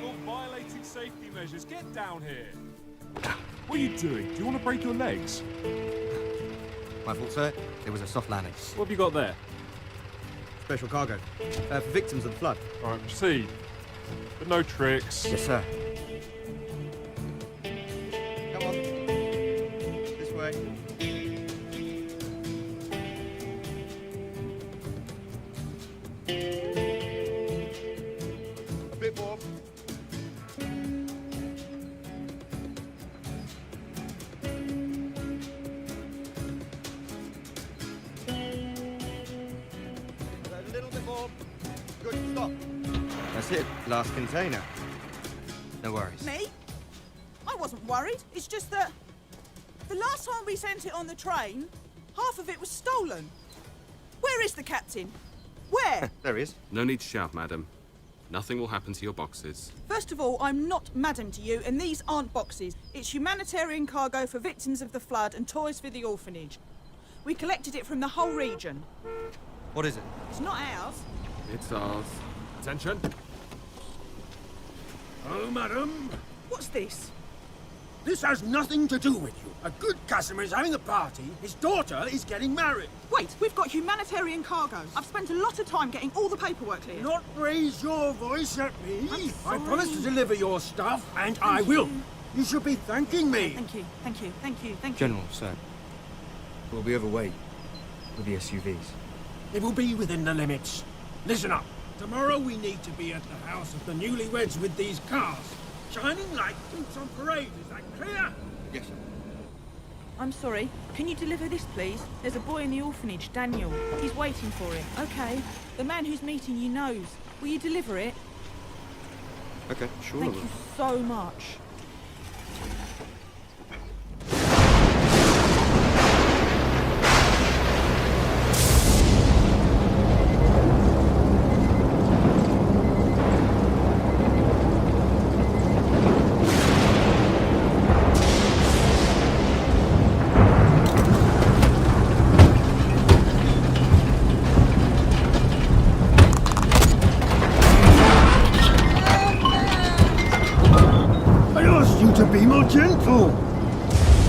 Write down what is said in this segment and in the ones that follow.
You're violating safety measures. Get down here. What are you doing? Do you want to break your legs? My fault, sir. It was a soft landing. What have you got there? Special cargo. For victims of the flood. All right, proceed. But no tricks. Yes, sir. Come on. This way. A bit more. A little bit more. Good, stop. That's it. Last container. No worries. Me? I wasn't worried. It's just that the last time we sent it on the train, half of it was stolen. Where is the captain? Where? There he is. No need to shout, madam. Nothing will happen to your boxes. First of all, I'm not madam to you, and these aren't boxes. It's humanitarian cargo for victims of the flood and toys for the orphanage. We collected it from the whole region. What is it? It's not ours. It's ours. Attention. Oh, madam. What's this? This has nothing to do with you. A good customer is having a party. His daughter is getting married. Wait, we've got humanitarian cargo. I've spent a lot of time getting all the paperwork cleared. Do not raise your voice at me. I'm I promise to sorry. deliver your stuff, and I will. You should be thanking me. Thank you, thank you, thank you, thank you. General, sir. We'll be overweight with the SUVs. It will be within the limits. Listen up. Tomorrow we need to be at the house of the newlyweds with these cars. Shining like boots on parade. Is that clear? Yes, sir. I'm sorry. Can you deliver this, please? There's a boy in the orphanage, Daniel. He's waiting for it. Okay. The man who's meeting you knows. Will you deliver it? Okay, sure. Thank you so much. To be more gentle.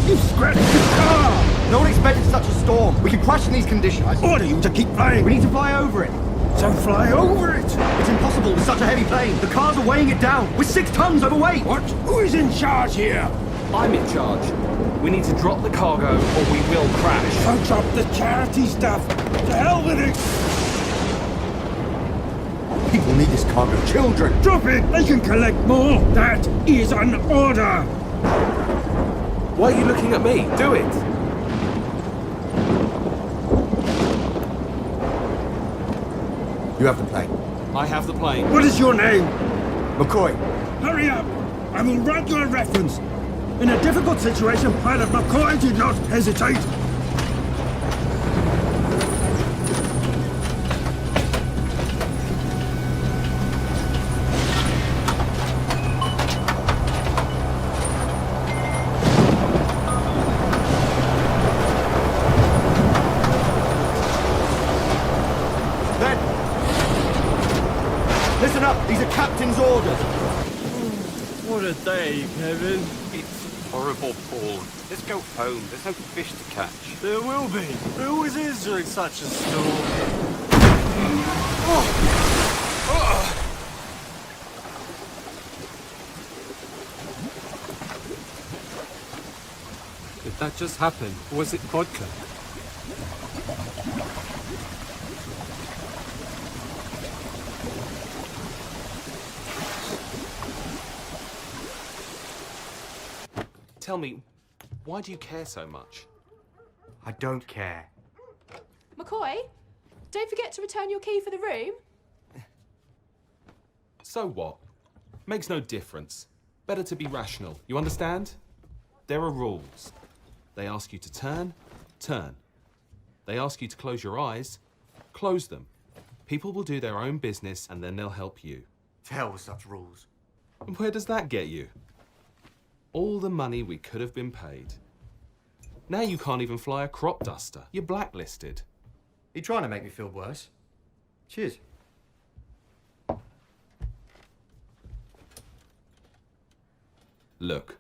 You've scratched the car. No one expected such a storm. We can crash in these conditions. I order you to keep flying. We need to fly over it. So fly over it. It's impossible with such a heavy plane. The cars are weighing it down. We're 6 tons overweight. What? Who is in charge here? I'm in charge. We need to drop the cargo or we will crash. So drop the charity stuff. To hell with it. People need this cargo. Children. Drop it. They can collect more. That is an order. Why are you looking at me? Do it! You have the plane. I have the plane. What is your name? McCoy. Hurry up. I will write you a reference. In a difficult situation, Pilot McCoy did not hesitate. Listen up, these are captain's orders. What a day, Kevin. It's horrible, Paul. Let's go home. There's no fish to catch. There will be. There always is during such a storm. Did that just happen? Or was it vodka? Tell me, why do you care so much? I don't care. McCoy, don't forget to return your key for the room. So what? Makes no difference. Better to be rational, you understand? There are rules. They ask you to turn, turn. They ask you to close your eyes, close them. People will do their own business and then they'll help you. To hell with such rules. And where does that get you? All the money we could have been paid. Now you can't even fly a crop duster. You're blacklisted. You're trying to make me feel worse. Cheers. Look,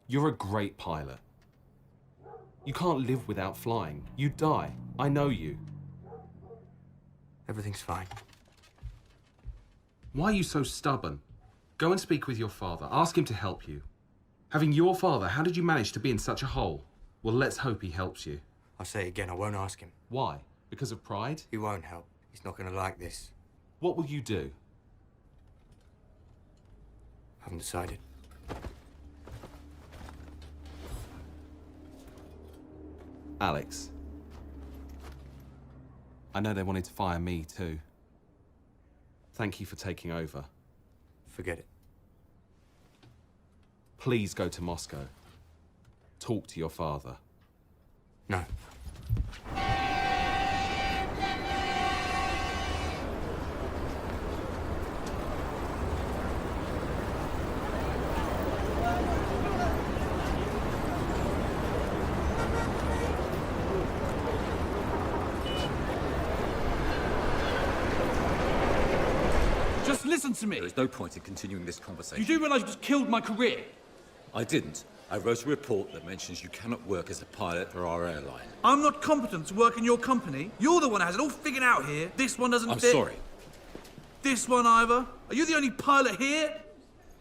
you're a great pilot. You can't live without flying. You'd die. I know you. Everything's fine. Why are you so stubborn? Go and speak with your father. Ask him to help you. Having your father, how did you manage to be in such a hole? Well, let's hope he helps you. I'll say it again, I won't ask him. Why? Because of pride? He won't help. He's not gonna like this. What will you do? I haven't decided. Alex. I know they wanted to fire me too. Thank you for taking over. Forget it. Please go to Moscow. Talk to your father. No. Just listen to me. There is no point in continuing this conversation. You do realise you just killed my career? I didn't. I wrote a report that mentions you cannot work as a pilot for our airline. I'm not competent to work in your company. You're the one that has it all figured out here. This one doesn't I'm fit. sorry. This one either. Are you the only pilot here?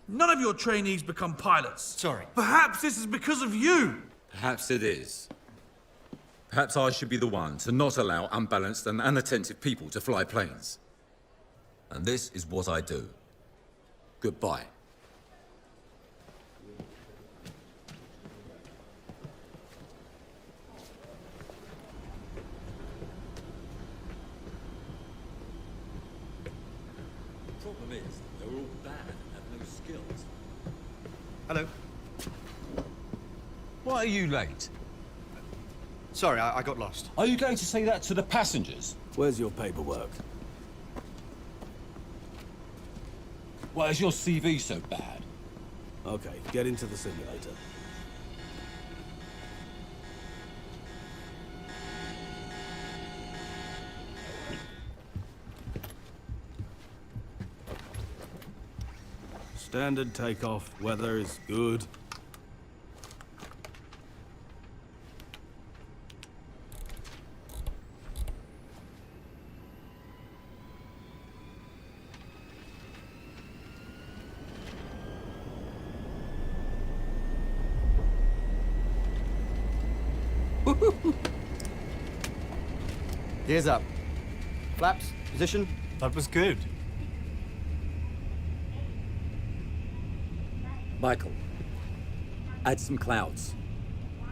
None of your trainees become pilots. Sorry. Perhaps this is because of you. Perhaps it is. Perhaps I should be the one to not allow unbalanced and unattentive people to fly planes. And this is what I do. Goodbye. The problem is, they're all bad and have no skills. Hello. Why are you late? Sorry, I got lost. Are you going to say that to the passengers? Where's your paperwork? Why is your CV so bad? Okay, get into the simulator. Standard takeoff, weather is good. Gears up. Flaps, position. That was good. Michael, add some clouds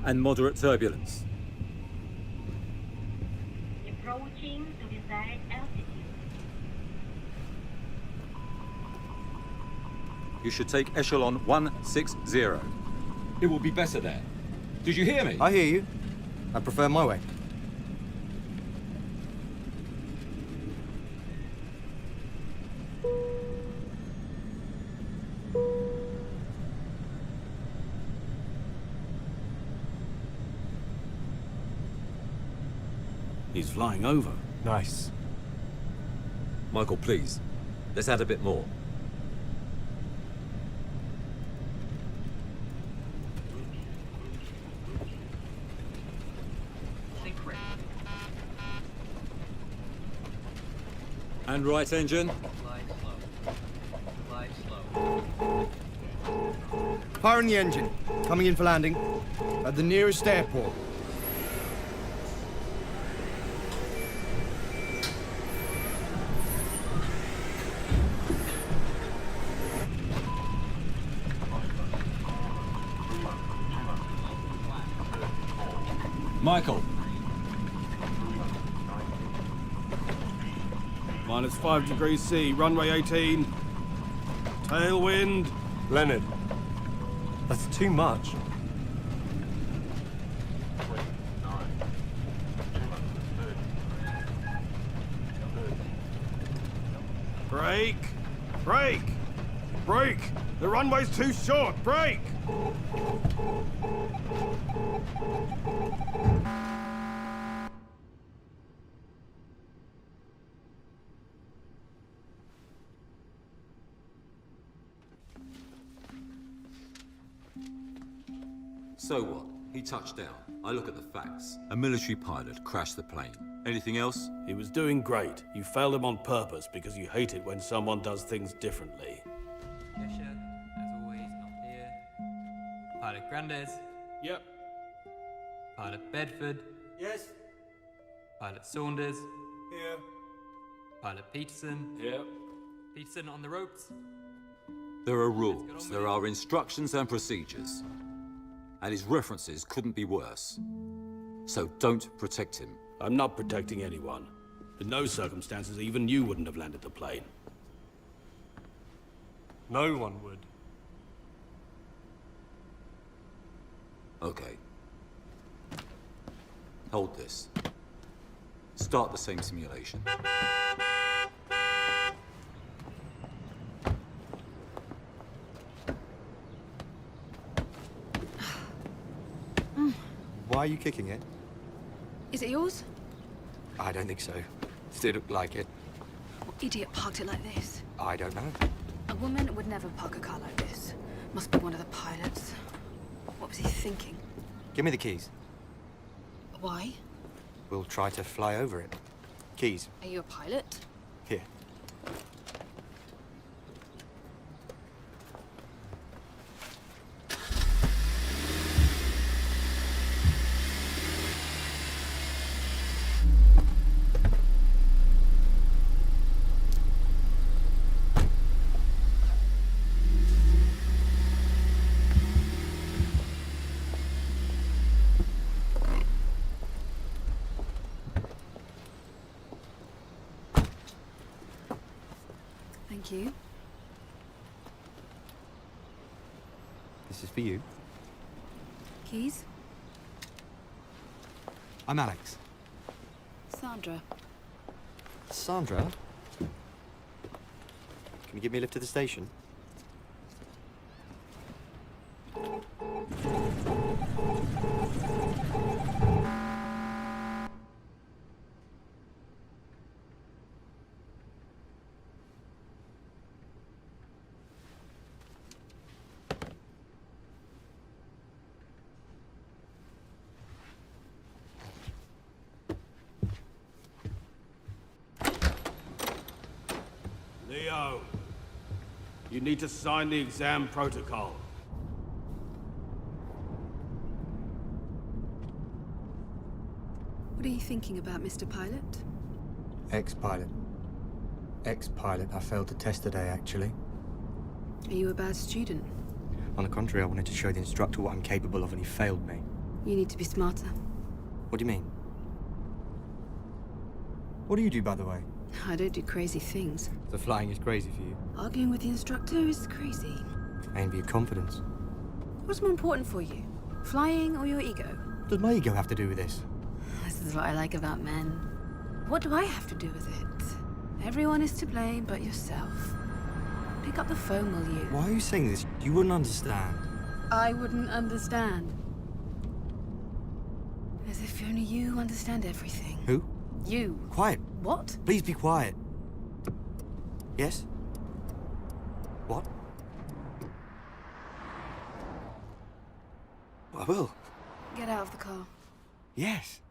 and moderate turbulence. Approaching to desired altitude. You should take echelon 160. It will be better there. Did you hear me? I hear you. I prefer my way. He's flying over. Nice. Michael, please. Let's add a bit more. And right engine. Firing the engine. Coming in for landing. At the nearest airport. Michael. -5 degrees C, runway 18. Tailwind. Leonard, that's too much. Brake! Brake! Brake! The runway's too short! Brake! So what? He touched down. I look at the facts. A military pilot crashed the plane. Anything else? He was doing great. You failed him on purpose because you hate it when someone does things differently. Fisher, as always, not here. Pilot Grandes. Yep. Pilot Bedford. Yes. Pilot Saunders. Here. Pilot Peterson. Here. Peterson on the ropes. There are rules, there are instructions and procedures. And his references couldn't be worse. So don't protect him. I'm not protecting anyone. In no circumstances, even you wouldn't have landed the plane. No one would. Okay. Hold this. Start the same simulation. Why are you kicking it? Is it yours? I don't think so. Still look like it. What idiot parked it like this? I don't know. A woman would never park a car like this. Must be one of the pilots. What was he thinking? Give me the keys. Why? We'll try to fly over it. Keys. Are you a pilot? Here. Thank you. This is for you. Keys? I'm Alex. Sandra. Sandra? Can you give me a lift to the station? Leo, you need to sign the exam protocol. What are you thinking about, Mr. Pilot? Ex-pilot. Ex-pilot. I failed the test today, actually. Are you a bad student? On the contrary, I wanted to show the instructor what I'm capable of, and he failed me. You need to be smarter. What do you mean? What do you do, by the way? I don't do crazy things. The flying is crazy for you. Arguing with the instructor is crazy. I envy your confidence. What's more important for you? Flying or your ego? What does my ego have to do with this? This is what I like about men. What do I have to do with it? Everyone is to blame but yourself. Pick up the phone, will you? Why are you saying this? You wouldn't understand. I wouldn't understand. As if only you understand everything. Who? You. Quiet. What? Please be quiet. Yes? What? I will. Get out of the car. Yes.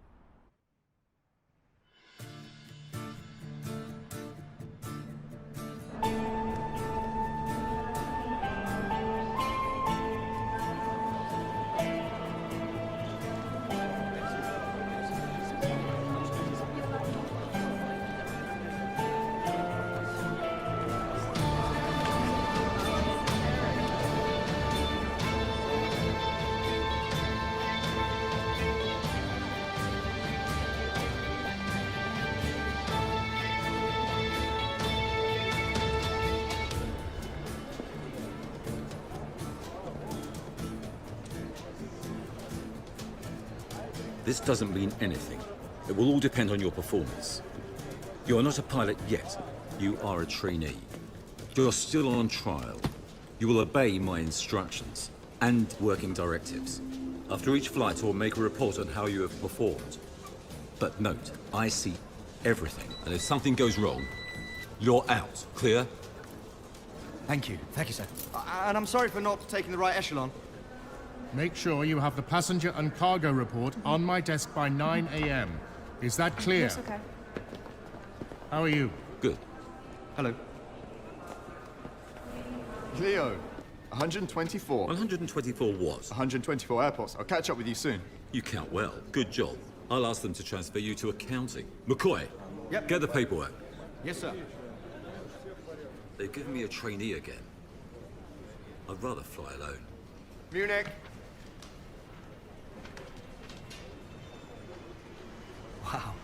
This doesn't mean anything. It will all depend on your performance. You are not a pilot yet. You are a trainee. You're still on trial. You will obey my instructions and working directives. After each flight, I will make a report on how you have performed. But note, I see everything, and if something goes wrong, you're out. Clear? Thank you. Thank you, sir. And I'm sorry for not taking the right echelon. Make sure you have the passenger and cargo report on my desk by 9 a.m. Is that clear? Yes, okay. How are you? Good. Hello. Leo, 124. 124 what? 124 airports. I'll catch up with you soon. You count well. Good job. I'll ask them to transfer you to accounting. McCoy, Yep. get the paperwork. Yes, sir. They've given me a trainee again. I'd rather fly alone. Munich. Wow.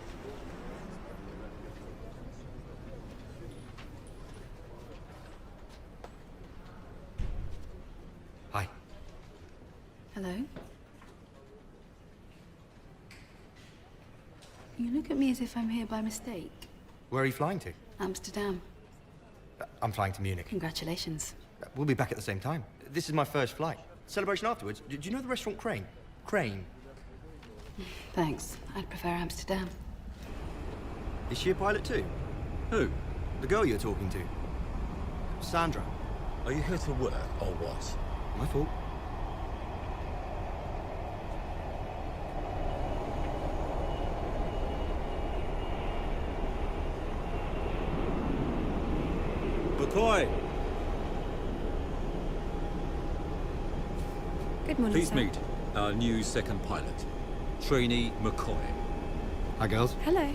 Hi. Hello? You look at me as if I'm here by mistake. Where are you flying to? Amsterdam. I'm flying to Munich. Congratulations. We'll be back at the same time. This is my first flight. Celebration afterwards. Do you know the restaurant Crane? Crane. Thanks. I'd prefer Amsterdam. Is she a pilot too? Who? The girl you're talking to. Sandra. Are you here to work or what? My fault. McCoy! Good morning, Please sir. meet our new second pilot, trainee McCoy. Hi, girls. Hello.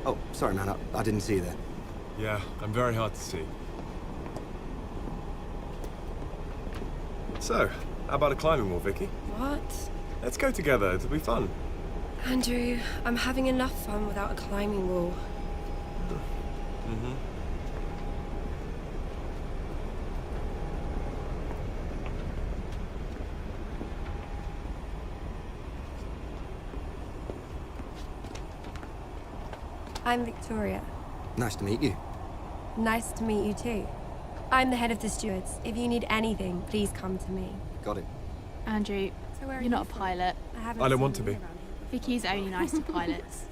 Oh, sorry, man. I didn't see you there. Yeah, I'm very hard to see. So, how about a climbing wall, Vicky? What? Let's go together. It'll be fun. Andrew, I'm having enough fun without a climbing wall. Mm-hmm. I'm Victoria. Nice to meet you. Nice to meet you too. I'm the head of the stewards. If you need anything, please come to me. Got it. Andrew, So where are you're not a you from? pilot. I don't want to be. Vicky's only nice to pilots.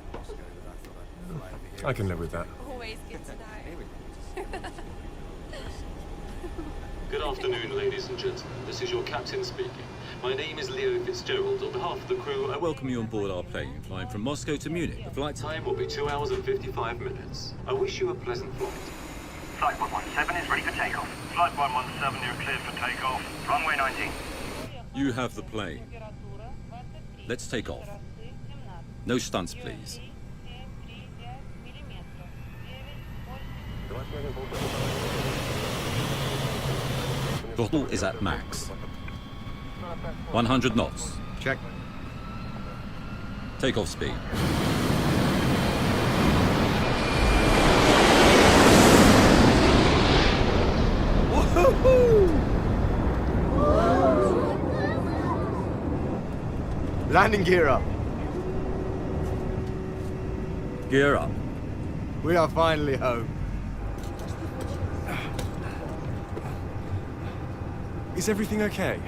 I can live with that. Always good to know. Good afternoon, ladies and gentlemen. This is your captain speaking. My name is Leo Fitzgerald. On behalf of the crew, I welcome you on board our plane, flying from Moscow to Munich. The flight time will be 2 hours and 55 minutes. I wish you a pleasant flight. Flight 117 is ready for takeoff. Flight 117, you're cleared for takeoff. Runway 19. You have the plane. Let's take off. No stunts, please. Throttle is at max. 100 knots. Check. Takeoff speed. Landing gear up. Gear up. We are finally home. Is everything okay?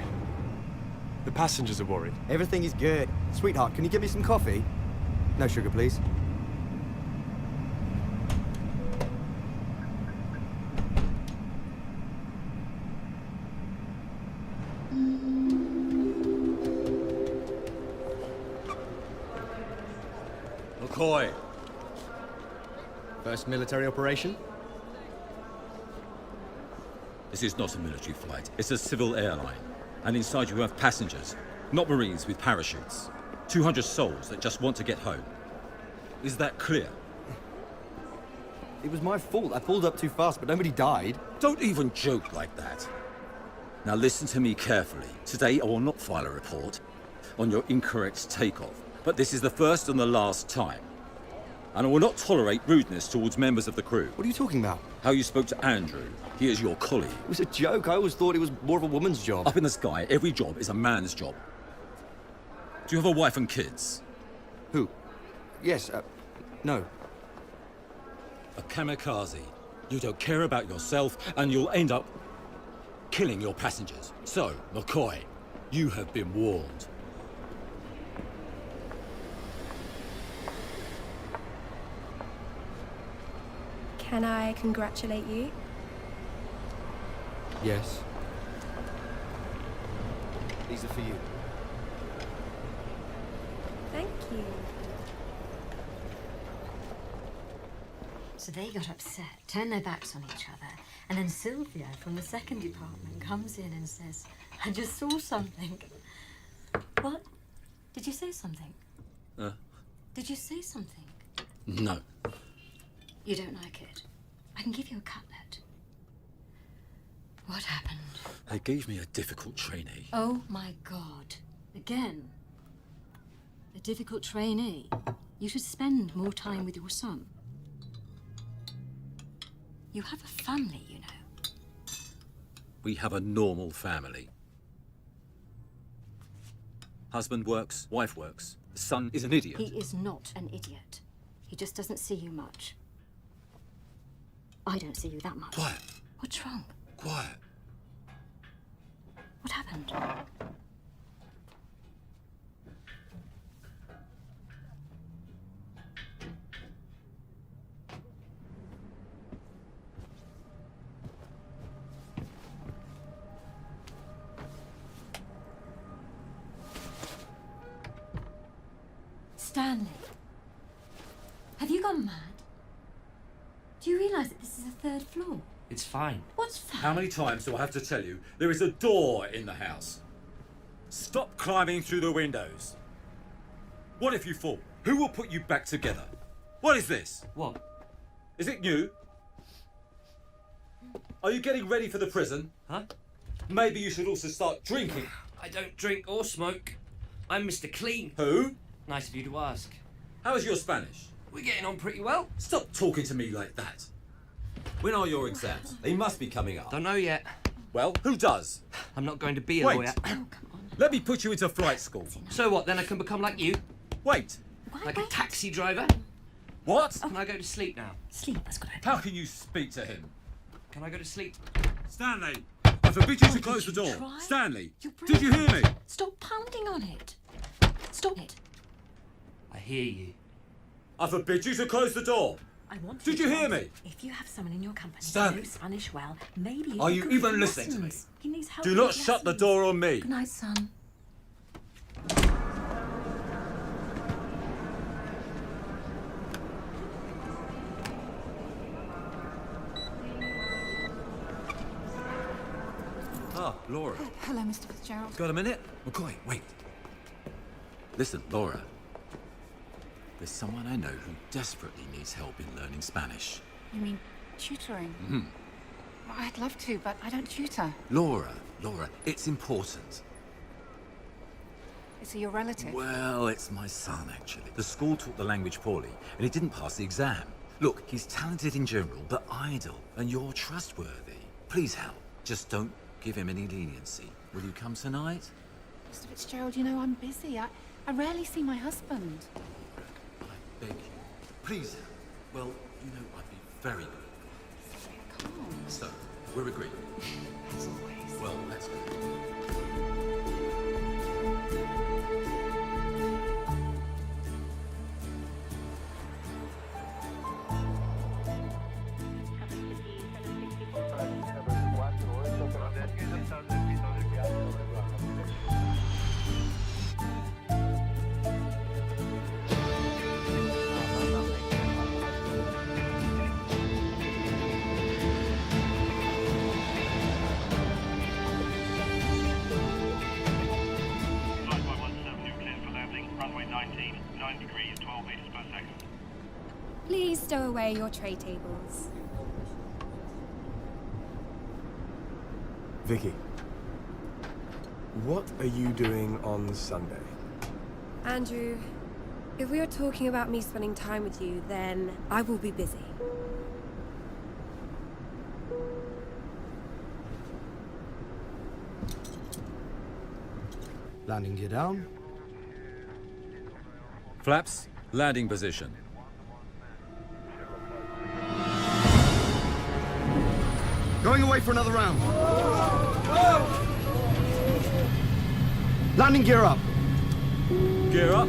The passengers are worried. Everything is good. Sweetheart, can you get me some coffee? No sugar, please. McCoy. First military operation? This is not a military flight. It's a civil airline. And inside you have passengers, not Marines with parachutes. 200 souls that just want to get home. Is that clear? It was my fault. I pulled up too fast, but nobody died. Don't even joke like that. Now listen to me carefully. Today I will not file a report on your incorrect takeoff. But this is the first and the last time. And I will not tolerate rudeness towards members of the crew. What are you talking about? How you spoke to Andrew. He is your colleague. It was a joke. I always thought it was more of a woman's job. Up in the sky, every job is a man's job. Do you have a wife and kids? Who? Yes, no. A kamikaze. You don't care about yourself, and you'll end up killing your passengers. So, McCoy, you have been warned. Can I congratulate you? Yes. These are for you. Thank you. So they got upset, turned their backs on each other, and then Sylvia from the second department comes in and says, I just saw something. What? Did you say something? Did you say something? No. You don't like it? I can give you a cutlet. What happened? They gave me a difficult trainee. Oh my God. Again. A difficult trainee. You should spend more time with your son. You have a family, you know. We have a normal family. Husband works, wife works. The son is an idiot. He is not an idiot. He just doesn't see you much. I don't see you that much. Quiet. What's wrong? Quiet. What happened? Stanley, have you gone mad? Do you realise that this is the third floor? It's fine. What's fine? How many times do I have to tell you there is a door in the house? Stop climbing through the windows. What if you fall? Who will put you back together? What is this? What? Is it new? Are you getting ready for the prison? Huh? Maybe you should also start drinking. I don't drink or smoke. I'm Mr. Clean. Who? Nice of you to ask. How is your Spanish? We're getting on pretty well. Stop talking to me like that. When are your exams? They must be coming up. Don't know yet. Well, who does? I'm not going to be a Wait. lawyer. Let me put you into flight school. So what, then I can become like you? Wait. Like a taxi driver? What? Can I go to sleep now? Sleep, that's good idea. How can you speak to him? Can I go to sleep? Stanley, I forbid you to close the door. try? Stanley, You're did you hear me? Stop pounding on it. Stop it. I hear you. I forbid you to close the door. I want Did you hear me? If you have someone in your company Stanley. who knows Spanish well, maybe Are you could even give listening to me? lessons. He needs help Do with not his shut the lessons. door on me. Good night, son. Ah, Laura. Hello, Mr. Fitzgerald. Got a minute? McCoy, wait. Listen, Laura. There's someone I know who desperately needs help in learning Spanish. You mean tutoring? Hmm. Well, I'd love to, but I don't tutor. Laura, it's important. Is he your relative? Well, it's my son, actually. The school taught the language poorly, and he didn't pass the exam. Look, he's talented in general, but idle, and you're trustworthy. Please help. Just don't give him any leniency. Will you come tonight? Mr. Fitzgerald, you know I'm busy. I rarely see my husband. Beg you. Please help. Well, you know, I'd be very good. So, we're agreed. As always. Well, let's go. Please stow away your tray tables. Vicky, what are you doing on Sunday? Andrew, if we are talking about me spending time with you, then I will be busy. Landing gear down. Flaps, landing position. Going away for another round. Landing gear up. Gear up.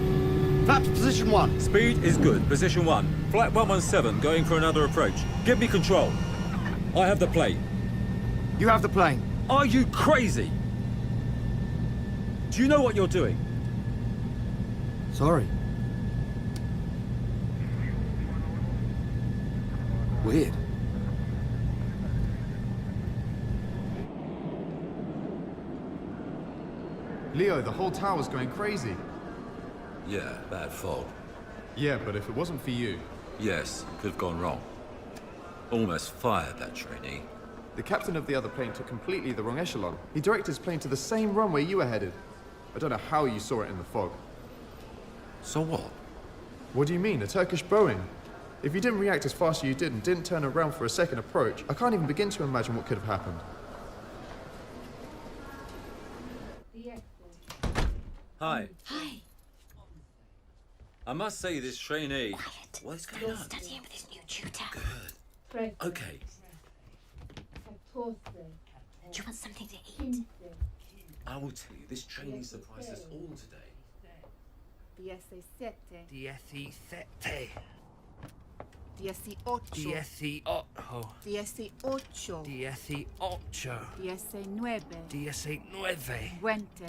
Flaps position 1. Speed is good. Position 1. Flight 117 going for another approach. Give me control. I have the plane. You have the plane. Are you crazy? Do you know what you're doing? Sorry. Weird. Leo, the whole tower's going crazy. Yeah, bad fog. Yeah, but if it wasn't for you... Yes, could have gone wrong. Almost fired that trainee. The captain of the other plane took completely the wrong echelon. He directed his plane to the same runway you were headed. I don't know how you saw it in the fog. So what? What do you mean, a Turkish Boeing? If you didn't react as fast as you did and didn't turn around for a second approach, I can't even begin to imagine what could have happened. Hi. Hi. I must say this trainee... Quiet. What's going on? Studying with his new tutor. Good. Okay. Do you want something to eat? I will tell you, this trainee surprised us all today. 17. 17. 18. 18. 18. 18. 19. 19. 20.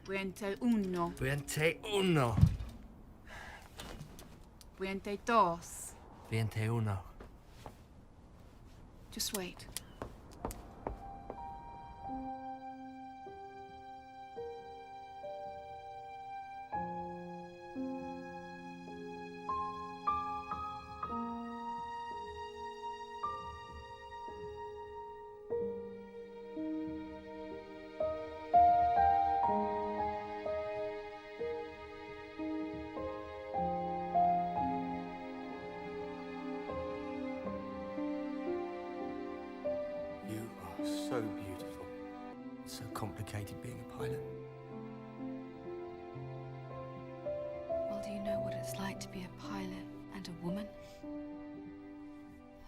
20. 21. 21. 22. 21. Just wait. You are so beautiful. It's so complicated being a pilot. Well, do you know what it's like to be a pilot and a woman?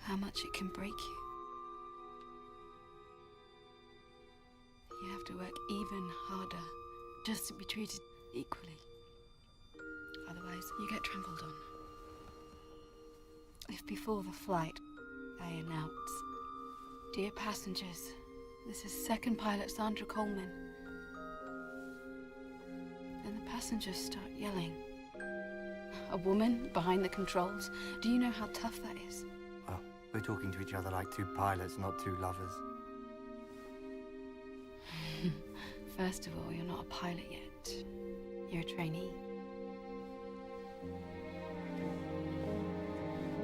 How much it can break you. You have to work even harder just to be treated equally. Otherwise, you get trampled on. If before the flight, they announce, "Dear passengers, this is second pilot Sandra Coleman." Then the passengers start yelling. A woman behind the controls. Do you know how tough that is? Well, we're talking to each other like two pilots, not two lovers. First of all, you're not a pilot yet. You're a trainee.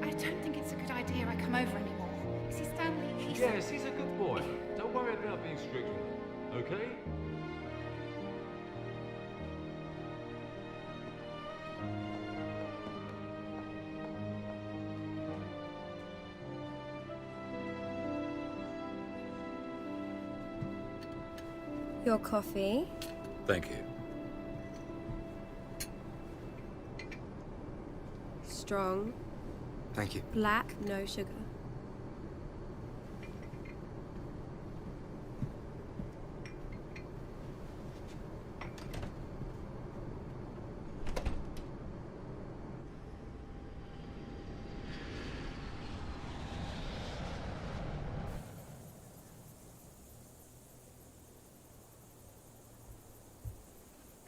I don't think it's a good idea I come over anymore. You see, Stanley, he's... Yes, he's a good boy. Don't worry about being strict with him, okay? Your coffee. Thank you. Strong. Thank you. Black, no sugar.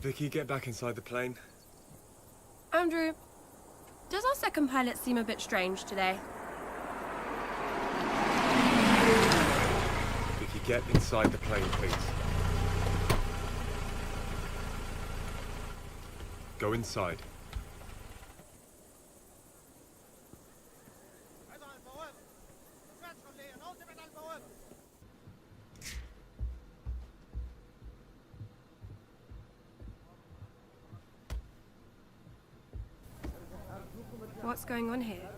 Vicky, get back inside the plane. Andrew, does our second pilot seem a bit strange today? Vicky, get inside the plane, please. Go inside. What's going on here?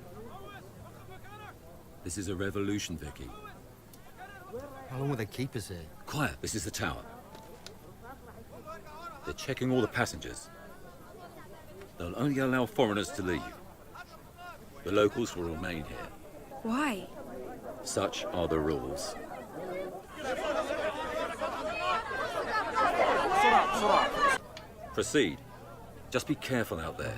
This is a revolution, Vicky. How long will they keep us here? Quiet, this is the tower. They're checking all the passengers. They'll only allow foreigners to leave. The locals will remain here. Why? Such are the rules. Proceed. Just be careful out there.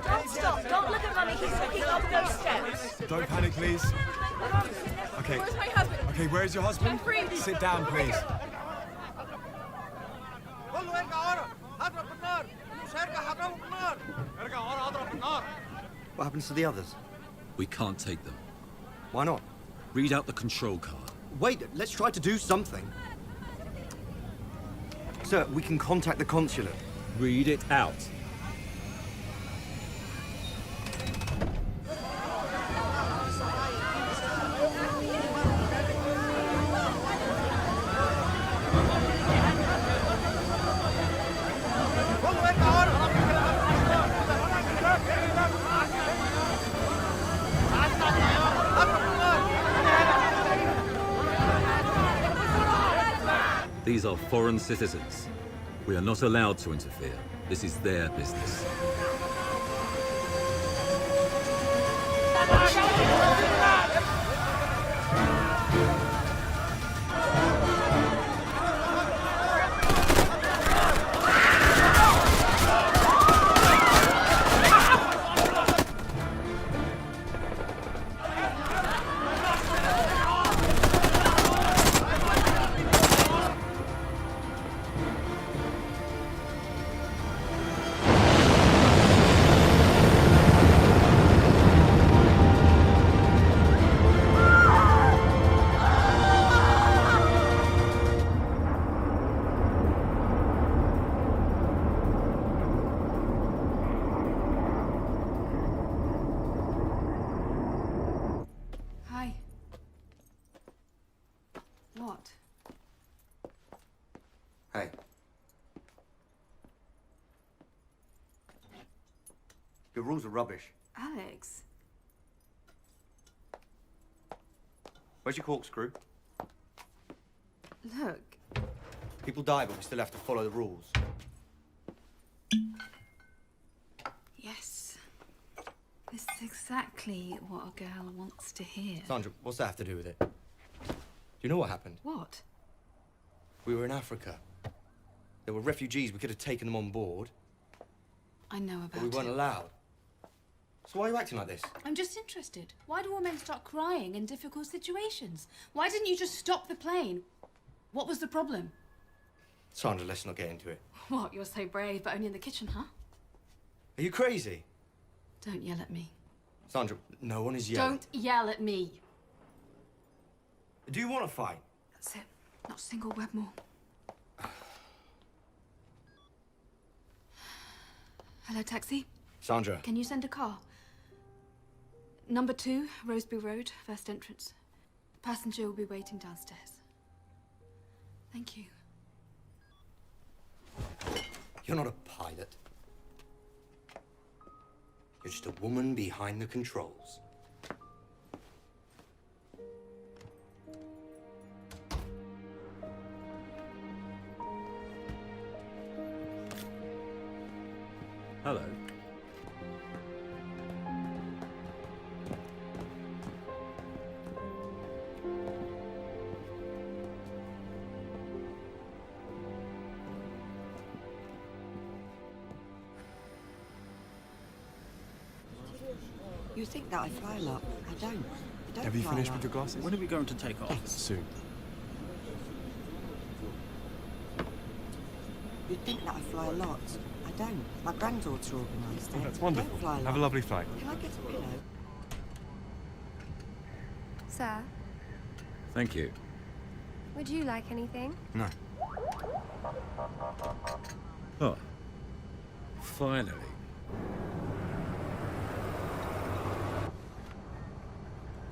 Don't stop. Don't look at Mummy. He's Don't panic, please. Okay. Where's my husband? Okay, where is your husband? I'm free. Sit down, please. What happens to the others? We can't take them. Why not? Read out the control card. Wait, let's try to do something. Sir, we can contact the consulate. Read it out. These are foreign citizens. We are not allowed to interfere. This is their business. Hi. What? Hey. Your rules are rubbish. Alex. Where's your corkscrew? Look. People die, but we still have to follow the rules. Yes. This is exactly what a girl wants to hear. Sandra, what's that have to do with it? Do you know what happened? What? We were in Africa. There were refugees. We could have taken them on board, I know about but we weren't it. allowed. So why are you acting like this? I'm just interested. Why do all men start crying in difficult situations? Why didn't you just stop the plane? What was the problem? Sandra, let's not get into it. What, you're so brave, but only in the kitchen, huh? Are you crazy? Don't yell at me. Sandra, no one is yelling. Don't yell at me. Do you want to fight? That's it. Not a single word more. Hello, taxi? Sandra. Can you send a car? Number 2, Roseby Road, first entrance. Passenger will be waiting downstairs. Thank you. You're not a pilot. You're just a woman behind the controls. Hello. You think that I fly a lot. I don't. I don't Have you fly finished a lot. with your glasses? When are we going to take off? Soon. You think that I fly a lot. I don't. My granddaughter organised it. That's I wonderful. don't fly a lot. Have a lovely flight. Can I get a pillow? Sir, Thank you. would you like anything? No. Oh. Finally.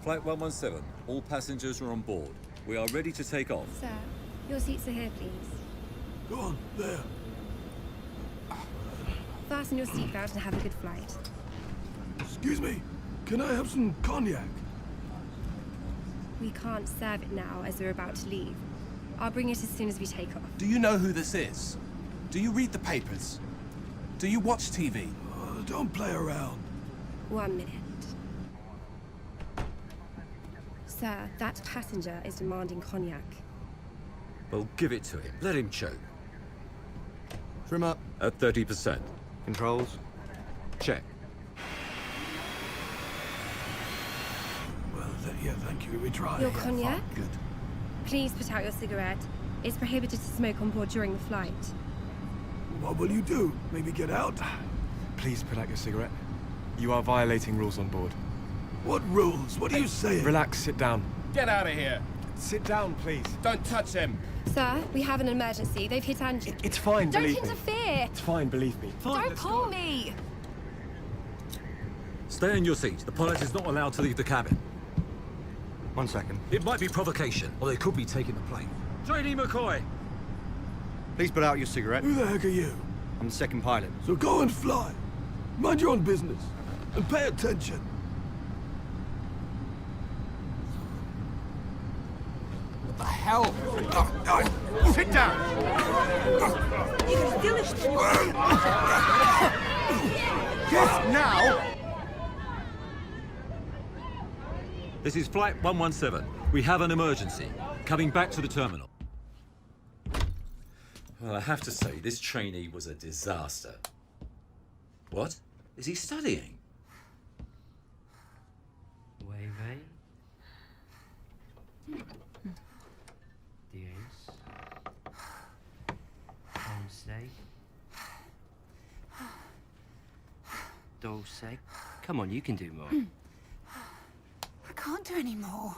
Flight 117. All passengers are on board. We are ready to take off. Sir, your seats are here, please. Go on, there. Fasten your seatbelt and have a good flight. Excuse me, can I have some cognac? We can't serve it now as we're about to leave. I'll bring it as soon as we take off. Do you know who this is? Do you read the papers? Do you watch TV? Don't play around. 1 minute. Sir, that passenger is demanding cognac. Well, give it to him. Let him choke. Trim up. At 30%. Controls. Check. Yeah, thank you. We tried. Your cognac? Good. Please put out your cigarette. It's prohibited to smoke on board during the flight. What will you do? Maybe get out? Please put out your cigarette. You are violating rules on board. What rules? What are you saying? Relax, sit down. Get out of here. Sit down, please. Don't touch him. Sir, we have an emergency. They've hit Angie. It's fine, Don't believe me. interfere! It's fine, believe me. Don't pull me! Stay in your seat. The pilot is not allowed to leave the cabin. 1 second. It might be provocation, or they could be taking the plane. Trainee McCoy! Please put out your cigarette. Who the heck are you? I'm the second pilot. So go and fly. Mind your own business. And pay attention. What the hell? Sit down! Yes, now! This is Flight 117. We have an emergency. Coming back to the terminal. Well, I have to say, this trainee was a disaster. What? Is he studying? Wavy. Diez. Once. Dulce. Come on, you can do more. I can't do any more.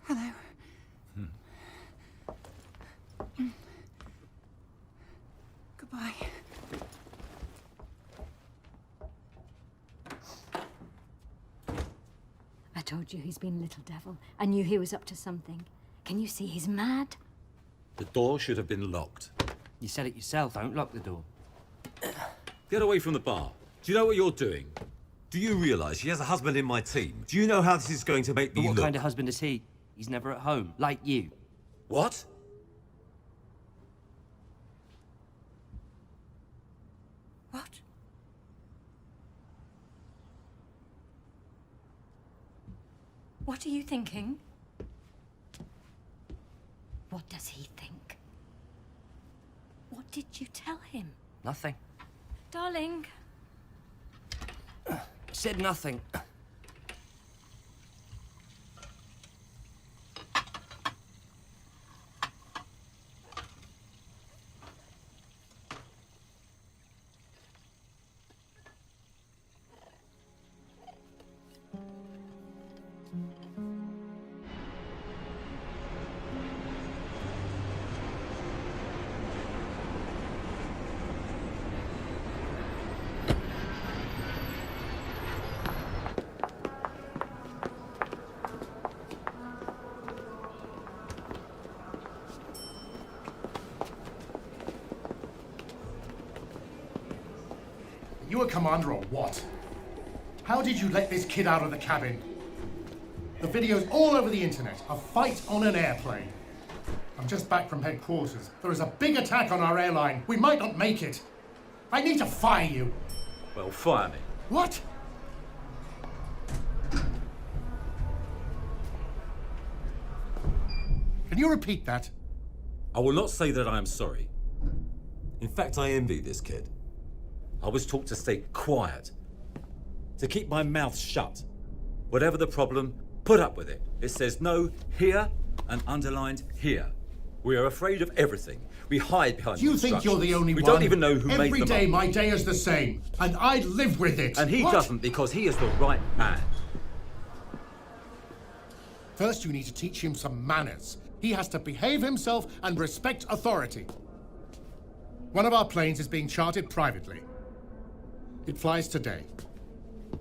Hello. Goodbye. I told you he's been a little devil. I knew he was up to something. Can you see he's mad? The door should have been locked. You said it yourself. Don't lock the door. Get away from the bar. Do you know what you're doing? Do you realise he has a husband in my team? Do you know how this is going to make me But what look? kind of husband is he? He's never at home, like you. What? What? What are you thinking? What does he think? What did you tell him? Nothing. Darling. Said nothing. You a commander or what? How did you let this kid out of the cabin? The video's all over the internet. A fight on an airplane. I'm just back from headquarters. There is a big attack on our airline. We might not make it. I need to fire you. Well, fire me. What? Can you repeat that? I will not say that I am sorry. In fact, I envy this kid. I was taught to stay quiet, to keep my mouth shut. Whatever the problem, put up with it. It says no here and underlined here. We are afraid of everything. We hide behind You think you're the only one. one? We don't even know who made them Every day up. my day is the same, and I live with it. And he What? doesn't because he is the right man. First, you need to teach him some manners. He has to behave himself and respect authority. One of our planes is being chartered privately. It flies today.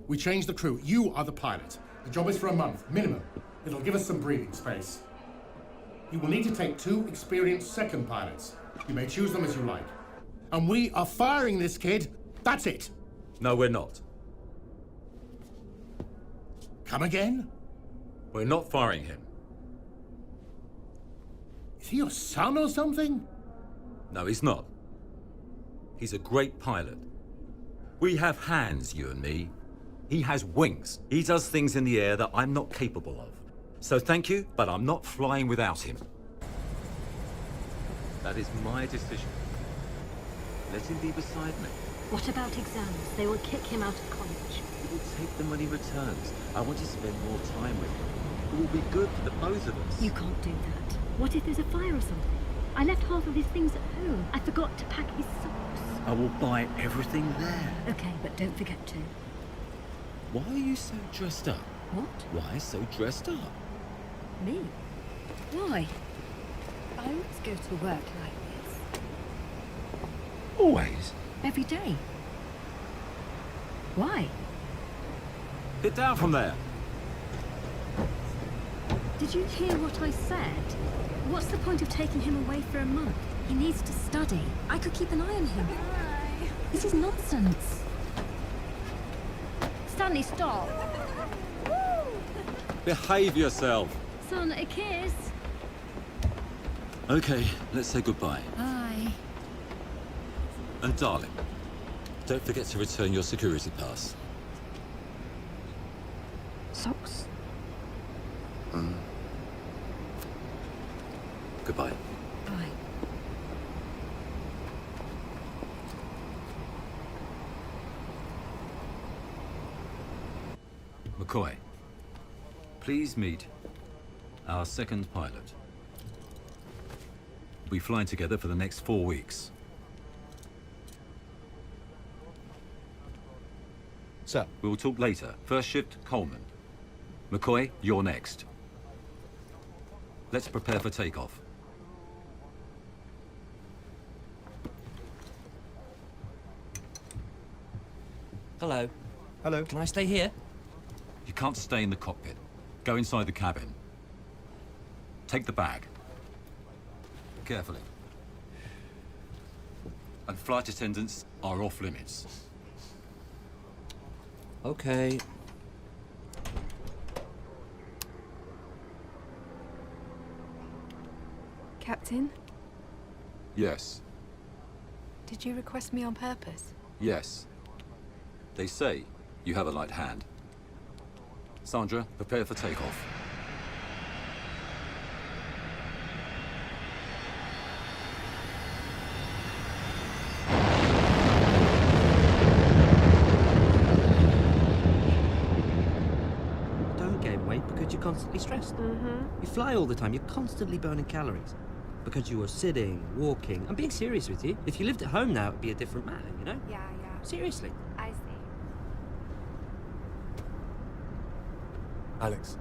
We changed the crew. You are the pilot. The job is for a month, minimum. It'll give us some breathing space. You will need to take 2 experienced second pilots. You may choose them as you like. And we are firing this kid. That's it. No, we're not. Come again? We're not firing him. Is he your son or something? No, he's not. He's a great pilot. We have hands, you and me. He has wings. He does things in the air that I'm not capable of. So thank you, but I'm not flying without him. That is my decision. Let him be beside me. What about exams? They will kick him out of college. He will take them when he returns. I want to spend more time with him. It will be good for the both of us. You can't do that. What if there's a fire or something? I left half of his things at home. I forgot to pack his socks. I will buy everything there. Okay, but don't forget to. Why are you so dressed up? What? Why so dressed up? Me? Why? I always go to work like this. Always? Every day. Why? Get down from there. Did you hear what I said? What's the point of taking him away for a month? He needs to study. I could keep an eye on him. This is nonsense. Stanley, stop. Behave yourself. Son, a kiss. Okay, let's say goodbye. Bye. And darling, don't forget to return your security pass. Socks? Goodbye. Bye. McCoy, please meet our second pilot. We'll be flying together for the next 4 weeks. Sir. We will talk later. First shift, Coleman. McCoy, you're next. Let's prepare for takeoff. Hello. Hello. Can I stay here? You can't stay in the cockpit. Go inside the cabin. Take the bag. Carefully. And flight attendants are off limits. Okay. Captain, Yes. did you request me on purpose? Yes. They say you have a light hand. Sandra, prepare for takeoff. Don't gain weight because you're constantly stressed. You fly all the time, you're constantly burning calories. Because you are sitting, walking. I'm being serious with you. If you lived at home now, it'd be a different matter, you know? Yeah. Seriously. I see. Alex.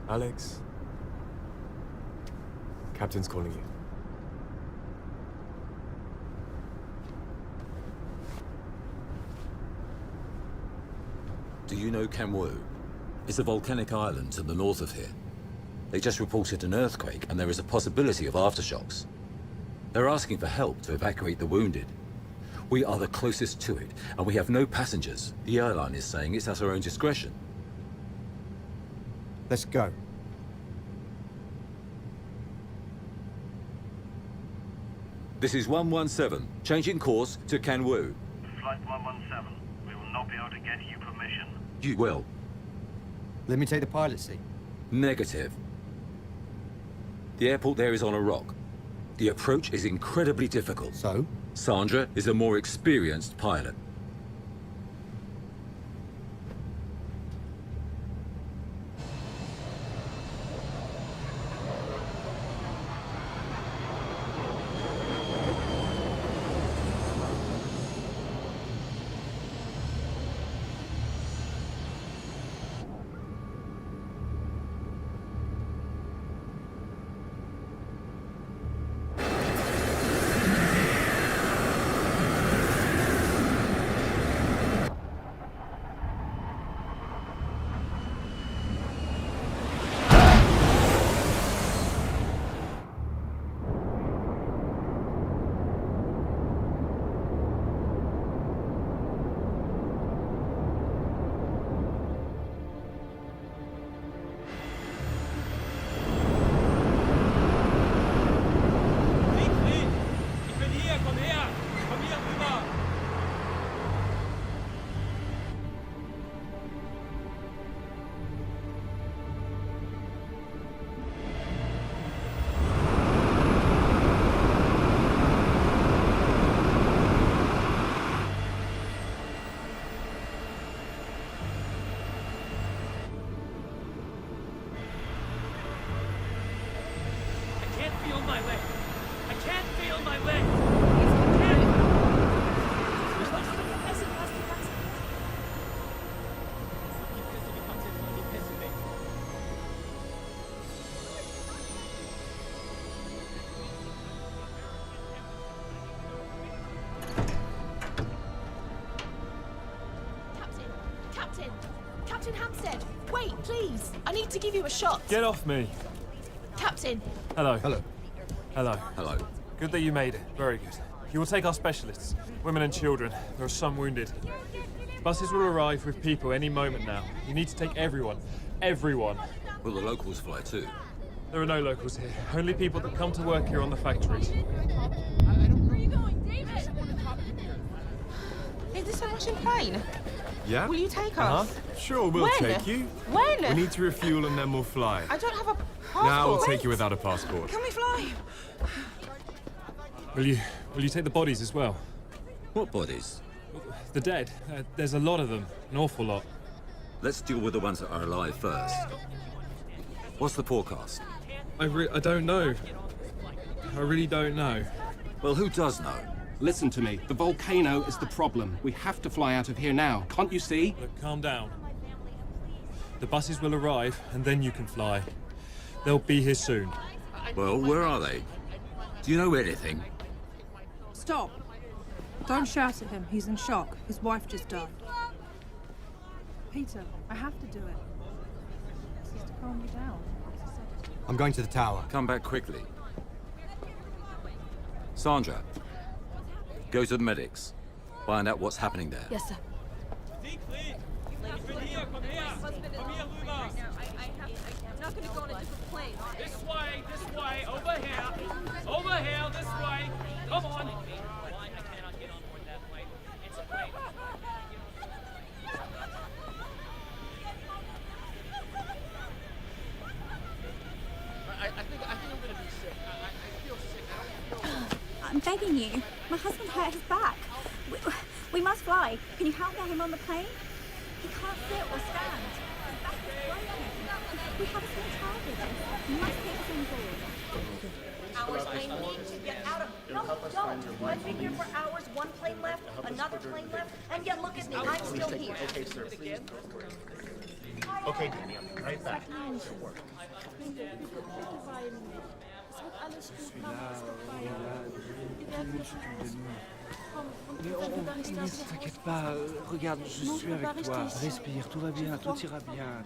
Alex. Captain's calling you. Do you know Kamwu? It's a volcanic island to the north of here. They just reported an earthquake, and there is a possibility of aftershocks. They're asking for help to evacuate the wounded. We are the closest to it, and we have no passengers. The airline is saying it's at our own discretion. Let's go. This is 117, changing course to Kamwu. Flight 117, we will not be able to get you permission. You will. Let me take the pilot seat. Negative. The airport there is on a rock. The approach is incredibly difficult. So? Sandra is a more experienced pilot. can't feel my leg. Captain Hampstead, wait, please. I need to give you a shot. Get off me. Captain. Hello. Hello. Hello. Hello. Good that you made it. Very good. You will take our specialists, women and children. There are some wounded. Buses will arrive with people any moment now. You need to take everyone. Everyone. Will the locals fly too? There are no locals here. Only people that come to work here on the factories. Where are you going, David? Is this a Russian plane? Yeah? Will you take us? Sure, we'll When? take you. When? We need to refuel and then we'll fly. I don't have a passport. Now we'll take you without a passport. Can we fly? Will you take the bodies as well? What bodies? The dead. There's a lot of them. An awful lot. Let's deal with the ones that are alive first. What's the forecast? I don't know. I really don't know. Well, who does know? Listen to me. The volcano is the problem. We have to fly out of here now. Can't you see? Look, calm down. The buses will arrive, and then you can fly. They'll be here soon. Well, where are they? Do you know anything? Stop. Don't shout at him. He's in shock. His wife just died. Peter, I have to do it. This is to calm you down. I'm going to the tower. Come back quickly. Sandra, go to the medics. Find out what's happening there. Yes, sir. I'm not going to go on a different plane. This way, over here, this way. Come on. I cannot get on board that plane. It's a plane. I think I'm gonna be sick. I feel sick. I don't feel. I'm begging you. My husband hurt his back. We must fly. Can you help get him on the plane? He can't sit or stand. His back is broken. We have a small child with us. You must take us on board. Hours, I need to get out of... No, don't. I've been here for hours. One plane left, another plane left, and yet look at me. I'm still here. Okay, sir, please. Okay, Danny, I'm right back. Ne t'inquiète pas, regarde, je suis avec toi. Respire, tout va bien, tout ira bien.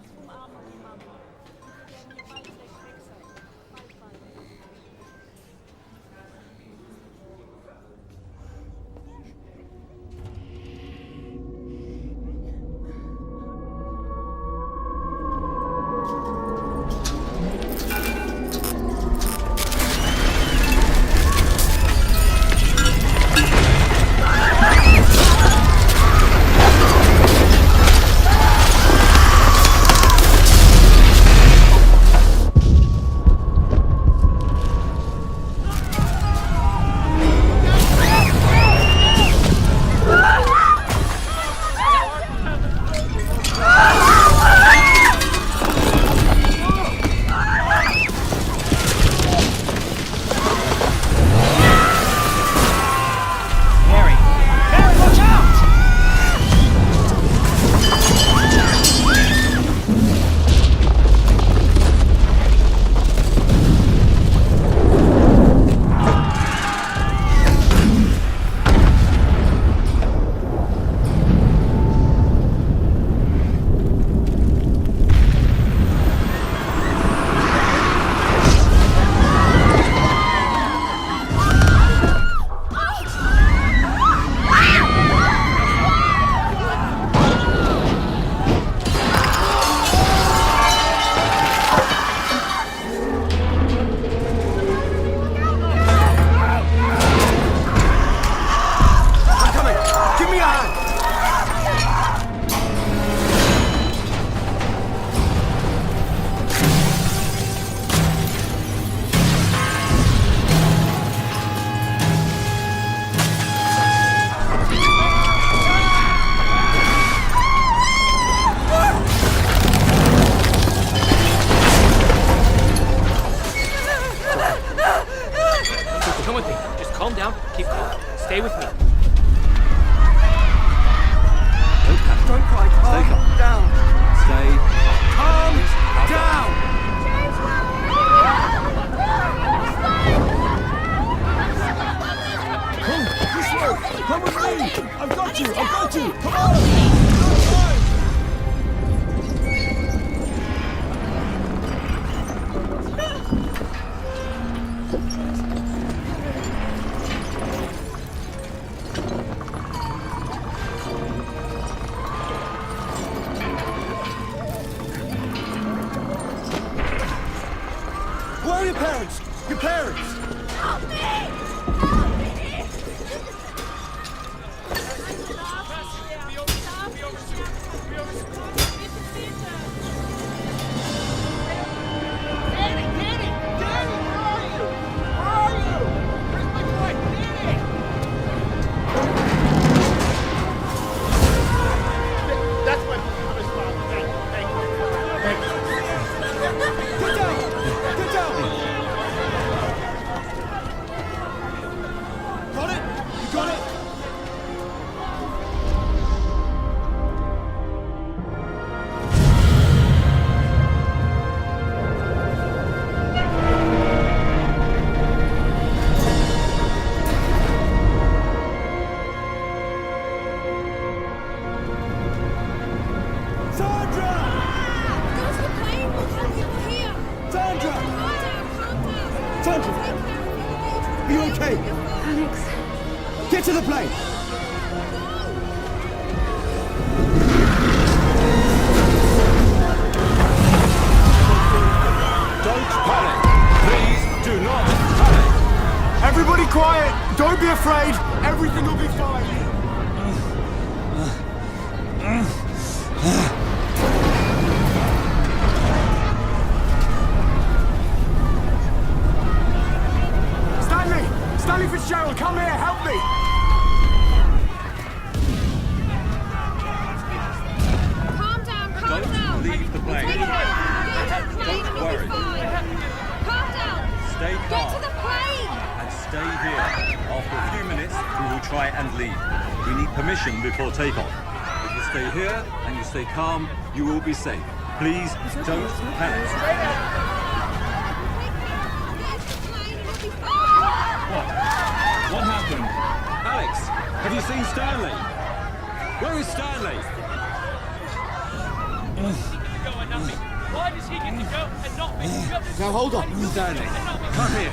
Come with me. Just calm down. Keep calm. Stay with me. Don't panic. Don't cry. Stay calm. Down. Stay Calm down. Come, this way. Come with me. I've got you. I've got you. Come on. Where are your parents? Your parents! Help me! Are you okay? Alex. Get to the plane! Don't panic. Please do not panic. Everybody quiet! Don't be afraid! Everything will be fine! Stanley Fitzgerald, come here, help me! Calm down, calm Don't down. leave the plane. Take it out. Get to the plane, Don't it'll worry. be fine. Calm down. Stay Get calm. to the plane. And stay here. After a few minutes, we will try and leave. We need permission before takeoff. If you stay here and you stay calm, you will be safe. Please don't panic. What happened? Alex, have you seen Stanley? Where is Stanley? Go and not me. Why does he get to go and not me? Now hold on. Stanley, come here.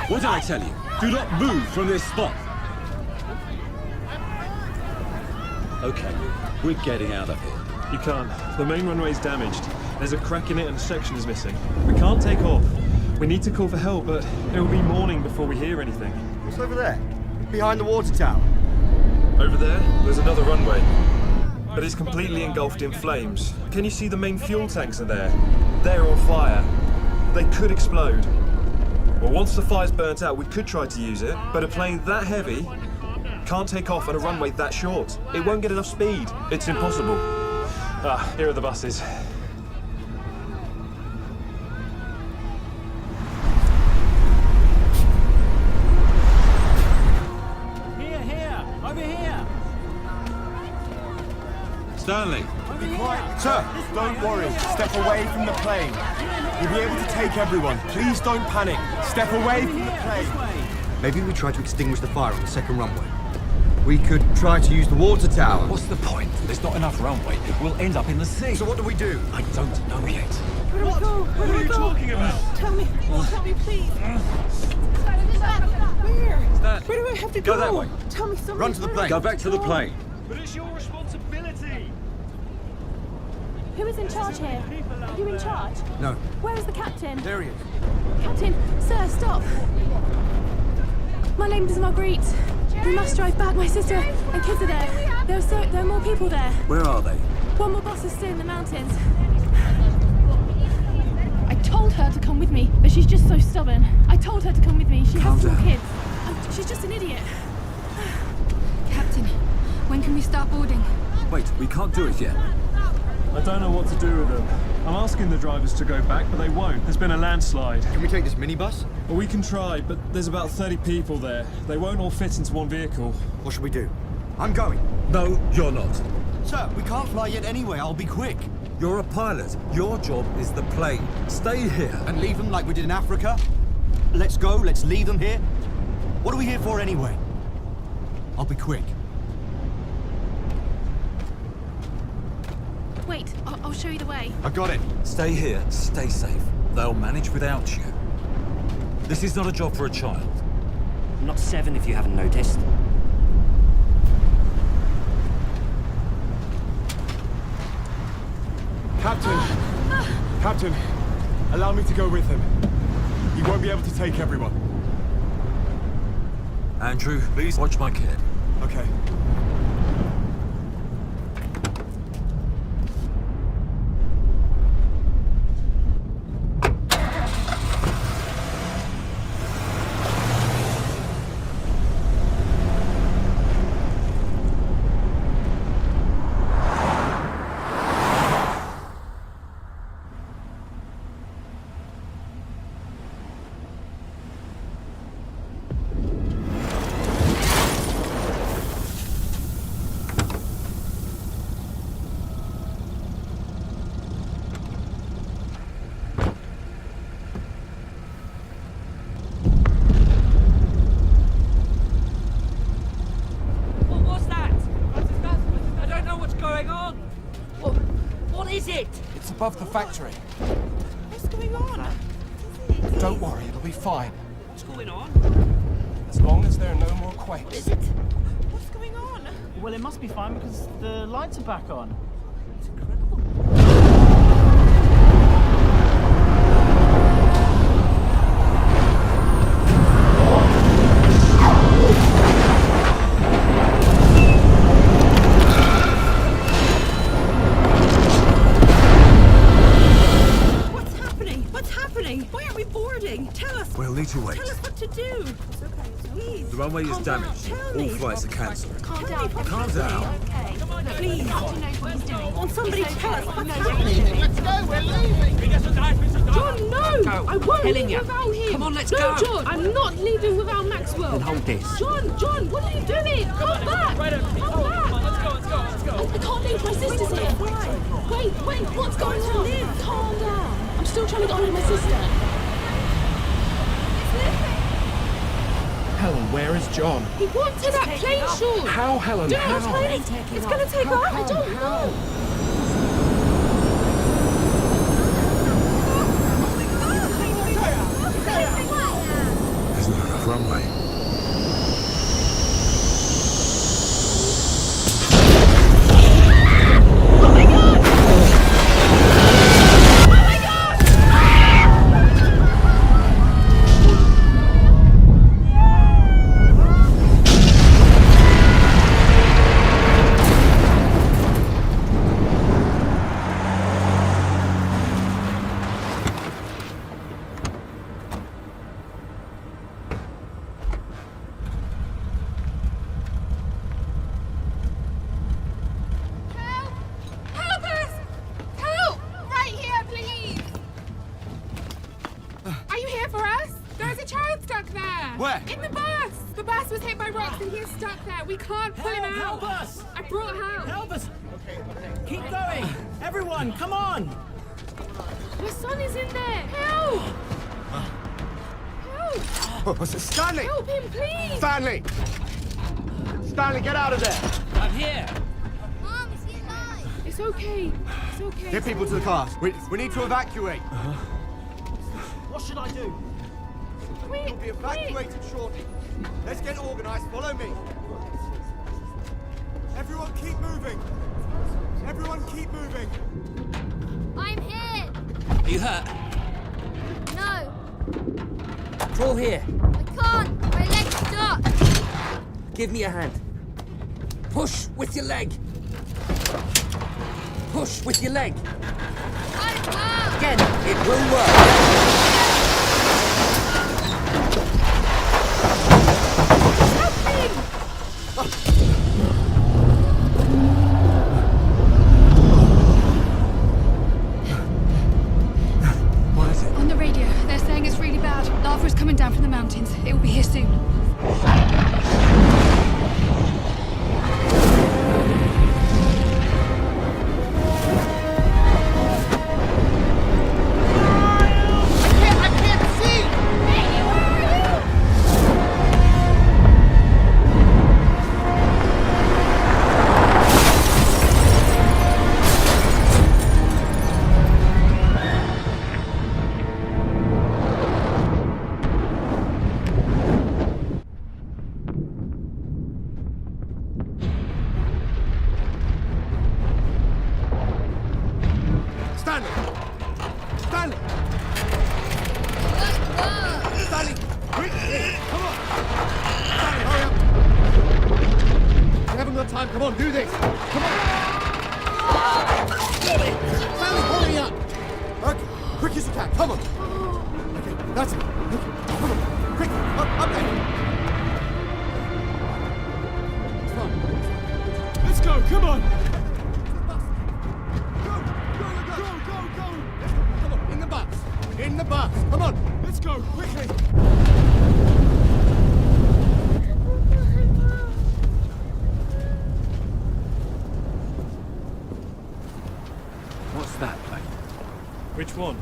What did I tell you? Do not move from this spot. Okay, we're getting out of here. You can't. The main runway's damaged. There's a crack in it and a section is missing. We can't take off. We need to call for help, but it will be morning before we hear anything. What's over there? Behind the water tower. Over there, there's another runway. But it's completely engulfed in flames. Can you see the main fuel tanks are there? They're on fire. They could explode. Well, once the fire's burnt out, we could try to use it, but a plane that heavy can't take off on a runway that short. It won't get enough speed. It's impossible. Ah, here are the buses. Stanley. Be quiet. Sir, don't worry. Step away from the plane. You'll be able to take everyone. Please don't panic. Step away from the plane. Maybe we try to extinguish the fire on the second runway. We could try to use the water tower. What's the point? There's not enough runway. We'll end up in the sea. So what do we do? I don't know yet. Where do we go? Where do we go? Talking about? Tell me, please. Where? Where do I have to go? Go that way. Tell me something. Run to the plane. Go back to the plane. But it's your responsibility. Who is in charge here? Are you in charge? No. Where is the captain? There he is. Captain, sir, stop. My name is Marguerite. We must drive back. My sister and kids are there. There are more people there. Where are they? One more bus is still in the mountains. I told her to come with me, but she's just so stubborn. I told her to come with me. She has 4 kids. She's just an idiot. Captain, when can we start boarding? Wait, we can't do it yet. I don't know what to do with them. I'm asking the drivers to go back, but they won't. There's been a landslide. Can we take this minibus? Well, we can try, but there's about 30 people there. They won't all fit into one vehicle. What should we do? I'm going. No, you're not. Sir, we can't fly yet anyway. I'll be quick. You're a pilot. Your job is the plane. Stay here. And leave them like we did in Africa? Let's go, let's leave them here. What are we here for anyway? I'll be quick. Wait, I'll show you the way. I got it. Stay here. Stay safe. They'll manage without you. This is not a job for a child. I'm not 7 if you haven't noticed. Captain, allow me to go with him. He won't be able to take everyone. Andrew, please watch my kid. Okay. Above the factory. What's going on? Don't worry, it'll be fine. What's going on? As long as there are no more quakes. What is it? What's going on? Well, it must be fine because the lights are back on. It's incredible. We'll need to wait. Tell us what to do. It's okay, please. The runway is damaged. All flights are cancelled. Calm down. Calm down. Okay. Please. Captain knows what he's doing. Won't somebody tell us what's No, happening? Let's go, we're leaving! John, no! Go. I won't Telling leave you. without him! Come on, let's no, go. John, I'm not leaving without Maxwell! Then hold this. John, what are you doing? Come back! Come back! Let's go. I can't leave. My sister's here. Wait, what's going on? Calm down. I'm still trying to get on with my sister. Helen, where is John? He wants to that plane, Sean! How, Helen? How? It's gonna take off! I don't know! There's not enough runway. Where? In the bus! The bus was hit by rocks and he's stuck there. We can't pull him out. Help us! I brought help. Help us! Keep going! Everyone, come on! My son is in there. Help! Help! Stanley! Help him, please! Stanley! Stanley, get out of there! I'm here! Mom, is he alive? It's okay. It's okay. Get people to the cars. We need to evacuate. What should I do? We'll be evacuated shortly. Let's get organized. Follow me. Everyone keep moving. Everyone keep moving. I'm here. Are you hurt? No, Crawl here. I can't. My leg's stuck. Give me a hand. Push with your leg. Push with your leg. Again, it will work. soon. I can't see! Hey, where are you? Stanley! Stanley! Stanley! Quick! Come on! Stanley, hurry up! We haven't got time. Come on, do this! Come on! Stanley, hurry up! Okay, quick as you can. Come on! Okay, that's it. Okay, come on. Quick! Up there! It's fine. Let's go! Come on! Come on, in the bus! In the bus! Come on! Let's go, quickly! What's that plane? Which one?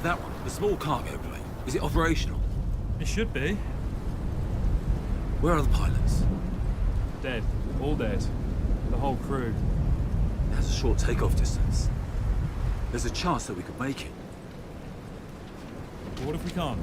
That one, the small cargo plane. Is it operational? It should be. Where are the pilots? Dead. All dead. The whole crew. It has a short takeoff distance. There's a chance that we could make it. But what if we can't?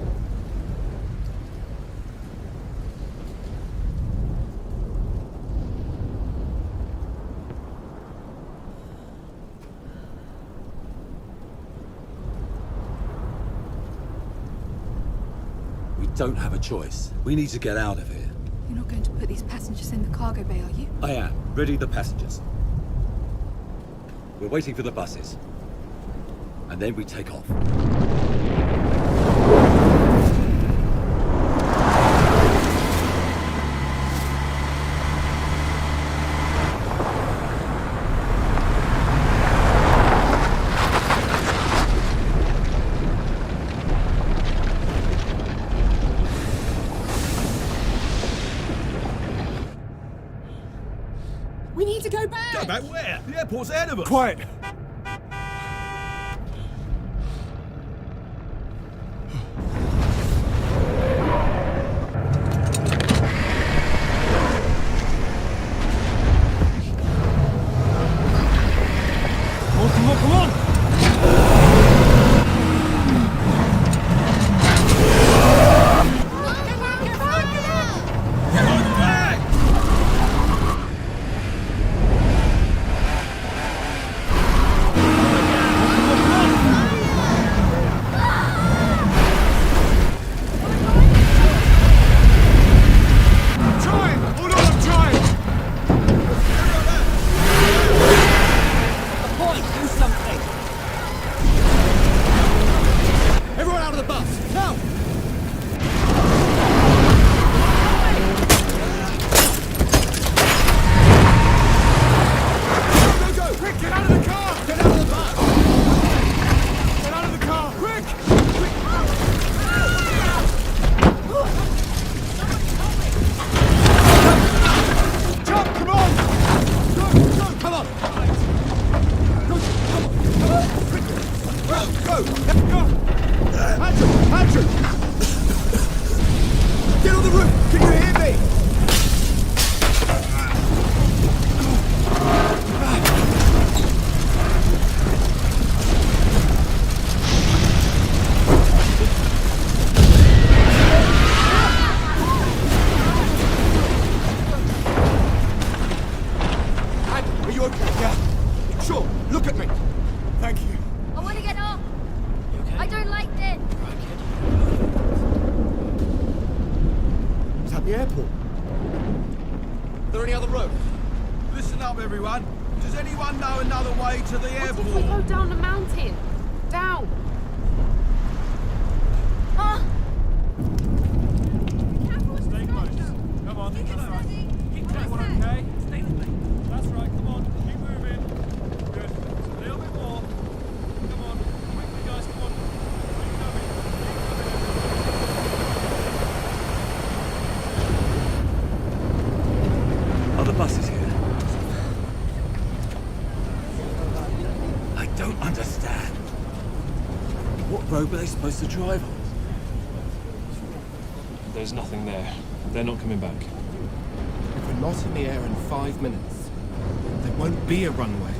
We don't have a choice. We need to get out of here. You're not going to put these passengers in the cargo bay, are you? I am. Ready the passengers. We're waiting for the buses. And then we take off. We need to go back! Go back where? The airport's ahead of us! Quiet! Come on, come on! road were they supposed to drive on? There's nothing there. They're not coming back. If we're not in the air in 5 minutes, there won't be a runway.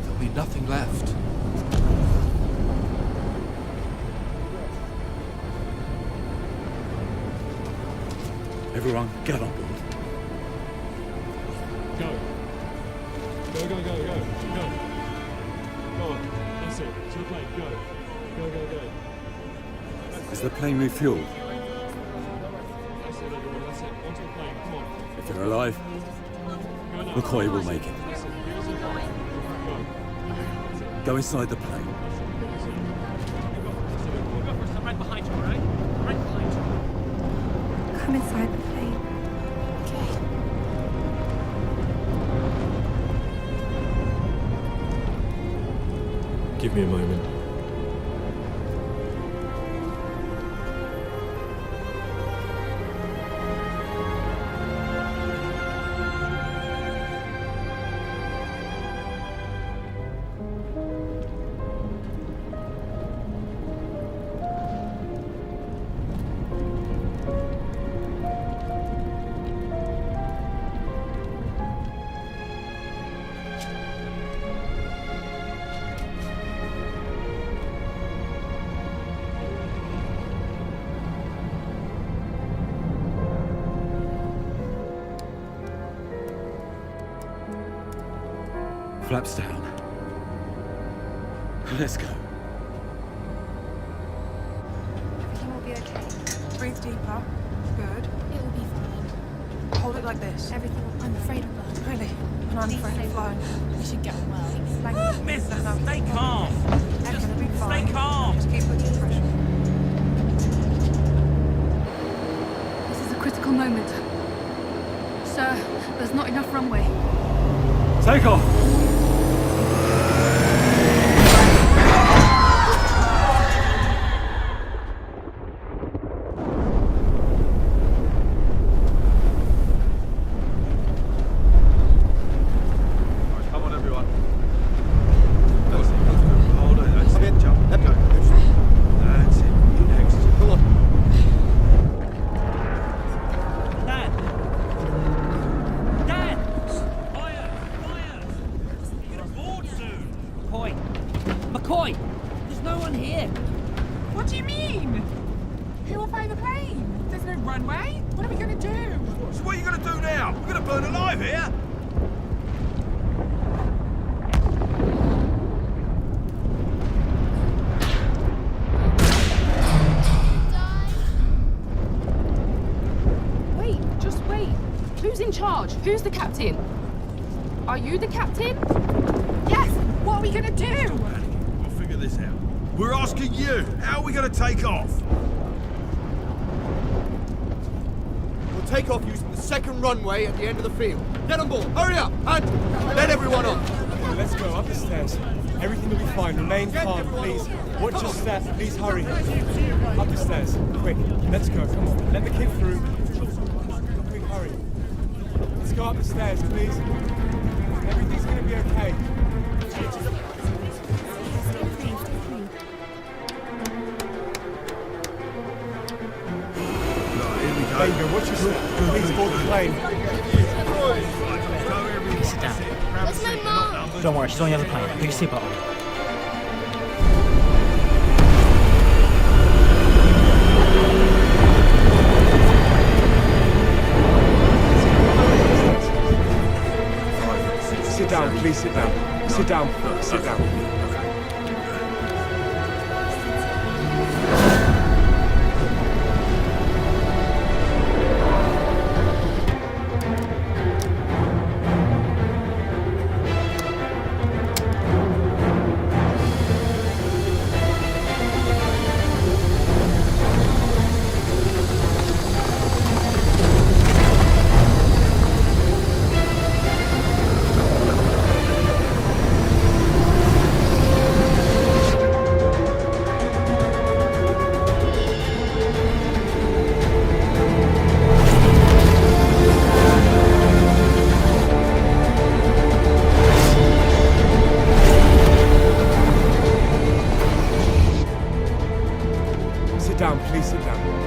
There'll be nothing left. Everyone, get on board. Go. Go, go, go, go, go. Go on. That's it. To the plane. Go. Go, go, go. Is the plane refueled? That's it, everyone. That's it. Onto the plane. Come on. If they're alive, Go now. McCoy will make it. That's it. Give us a go. Go inside the plane. We'll go first. I'm right behind you, all right? I'm right behind you. Come inside the plane. Okay. Give me a moment. Flaps down. Let's go. Everything will be okay. Breathe deeper. Good. It will be fine. Hold it like this. Everything will... I'm afraid of birds. Really? And I'm afraid of flying. We should get on well. Miss, stay calm. It's gonna be fine. Stay calm. Just keep putting pressure. This is a critical moment. Sir, there's not enough runway. Take off! Come on, everyone. Hold on. That's it. Jump. Let go. That's it. You next. Come on. Dad! Dad! Fire! Fire! You're gonna board soon! McCoy! McCoy! There's no one here! What do you mean? Who will fly the plane? There's no runway. What are we going to do? So what are you going to do now? We're going to burn alive here? Wait, just wait. Who's in charge? Who's the captain? Are you the captain? Yes! What are we going to do? We'll figure this out. We're asking you, how are we going to take off? We'll take off using the second runway at the end of the field. Get on board. Hurry up. And let everyone on. Okay, let's go up the stairs. Everything will be fine. Remain calm, please. Watch your step. Please hurry. Up the stairs. Quick. Let's go. Come on. Let the kid through. Quick, hurry. Let's go up the stairs, please. Everything's going to be okay. There you go. Watch your step. Please board the plane. Sit down. Where's my mom? Don't worry, she's on the other plane. Put your seatbelt on. Sit down, please sit down. Sit down. Sit down. down.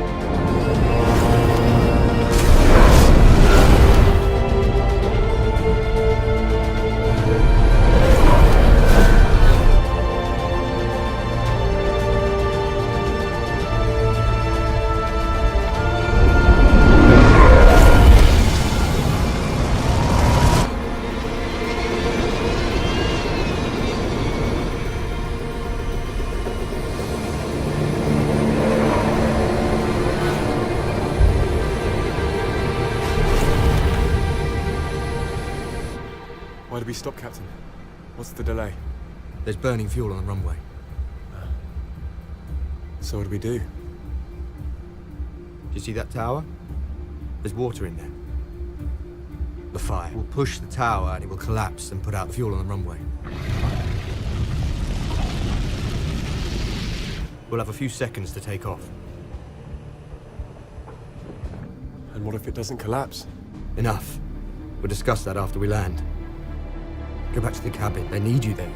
Why did we stop, Captain? What's the delay? There's burning fuel on the runway. So what do we do? Do you see that tower? There's water in there. The fire will push the tower and it will collapse and put out the fuel on the runway. We'll have a few seconds to take off. And what if it doesn't collapse? Enough. We'll discuss that after we land. Go back to the cabin. They need you there.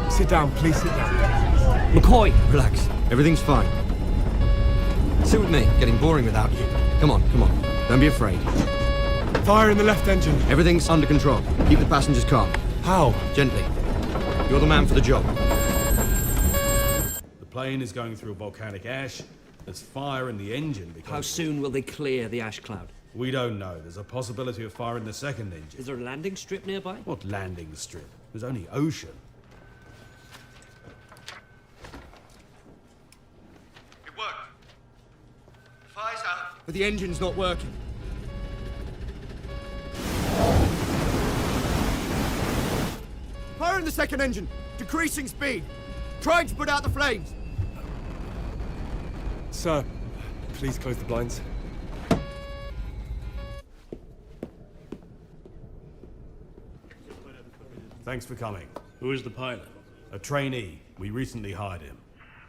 Sit down, please sit down. McCoy! Relax. Everything's fine. Sit with me. Getting boring without you. Come on, come on. Don't be afraid. Fire in the left engine. Everything's under control. Keep the passengers calm. How? Gently. You're the man for the job. The plane is going through volcanic ash. There's fire in the engine because... How soon will they clear the ash cloud? We don't know. There's a possibility of fire in the second engine. Is there a landing strip nearby? What landing strip? There's only ocean. It worked. Fire's out. But the engine's not working. Fire in the second engine. Decreasing speed. Trying to put out the flames. Sir, please close the blinds. Thanks for coming. Who is the pilot? A trainee. We recently hired him.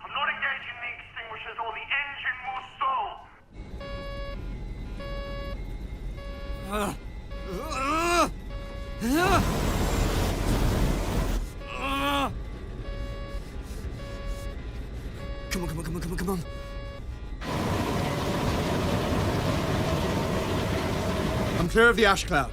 I'm not engaging the extinguishers or the engine will stall. Come on, come on, come on, come on, come on. I'm clear of the ash cloud.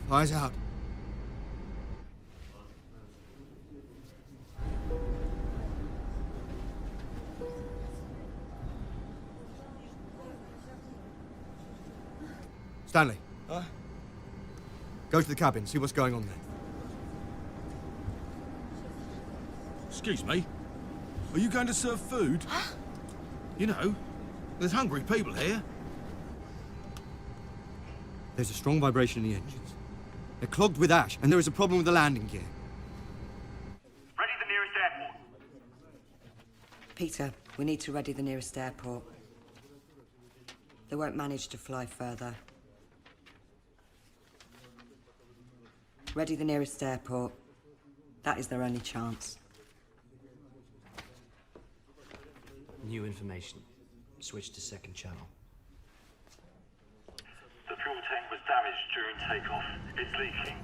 Eyes out. Stanley. Go to the cabin, see what's going on there. Excuse me? Are you going to serve food? You know, there's hungry people here. There's a strong vibration in the engines. They're clogged with ash, and there is a problem with the landing gear. Ready the nearest airport. Peter, we need to ready the nearest airport. They won't manage to fly further. Ready the nearest airport. That is their only chance. New information. Switch to second channel. The fuel tank was damaged during takeoff. It's leaking.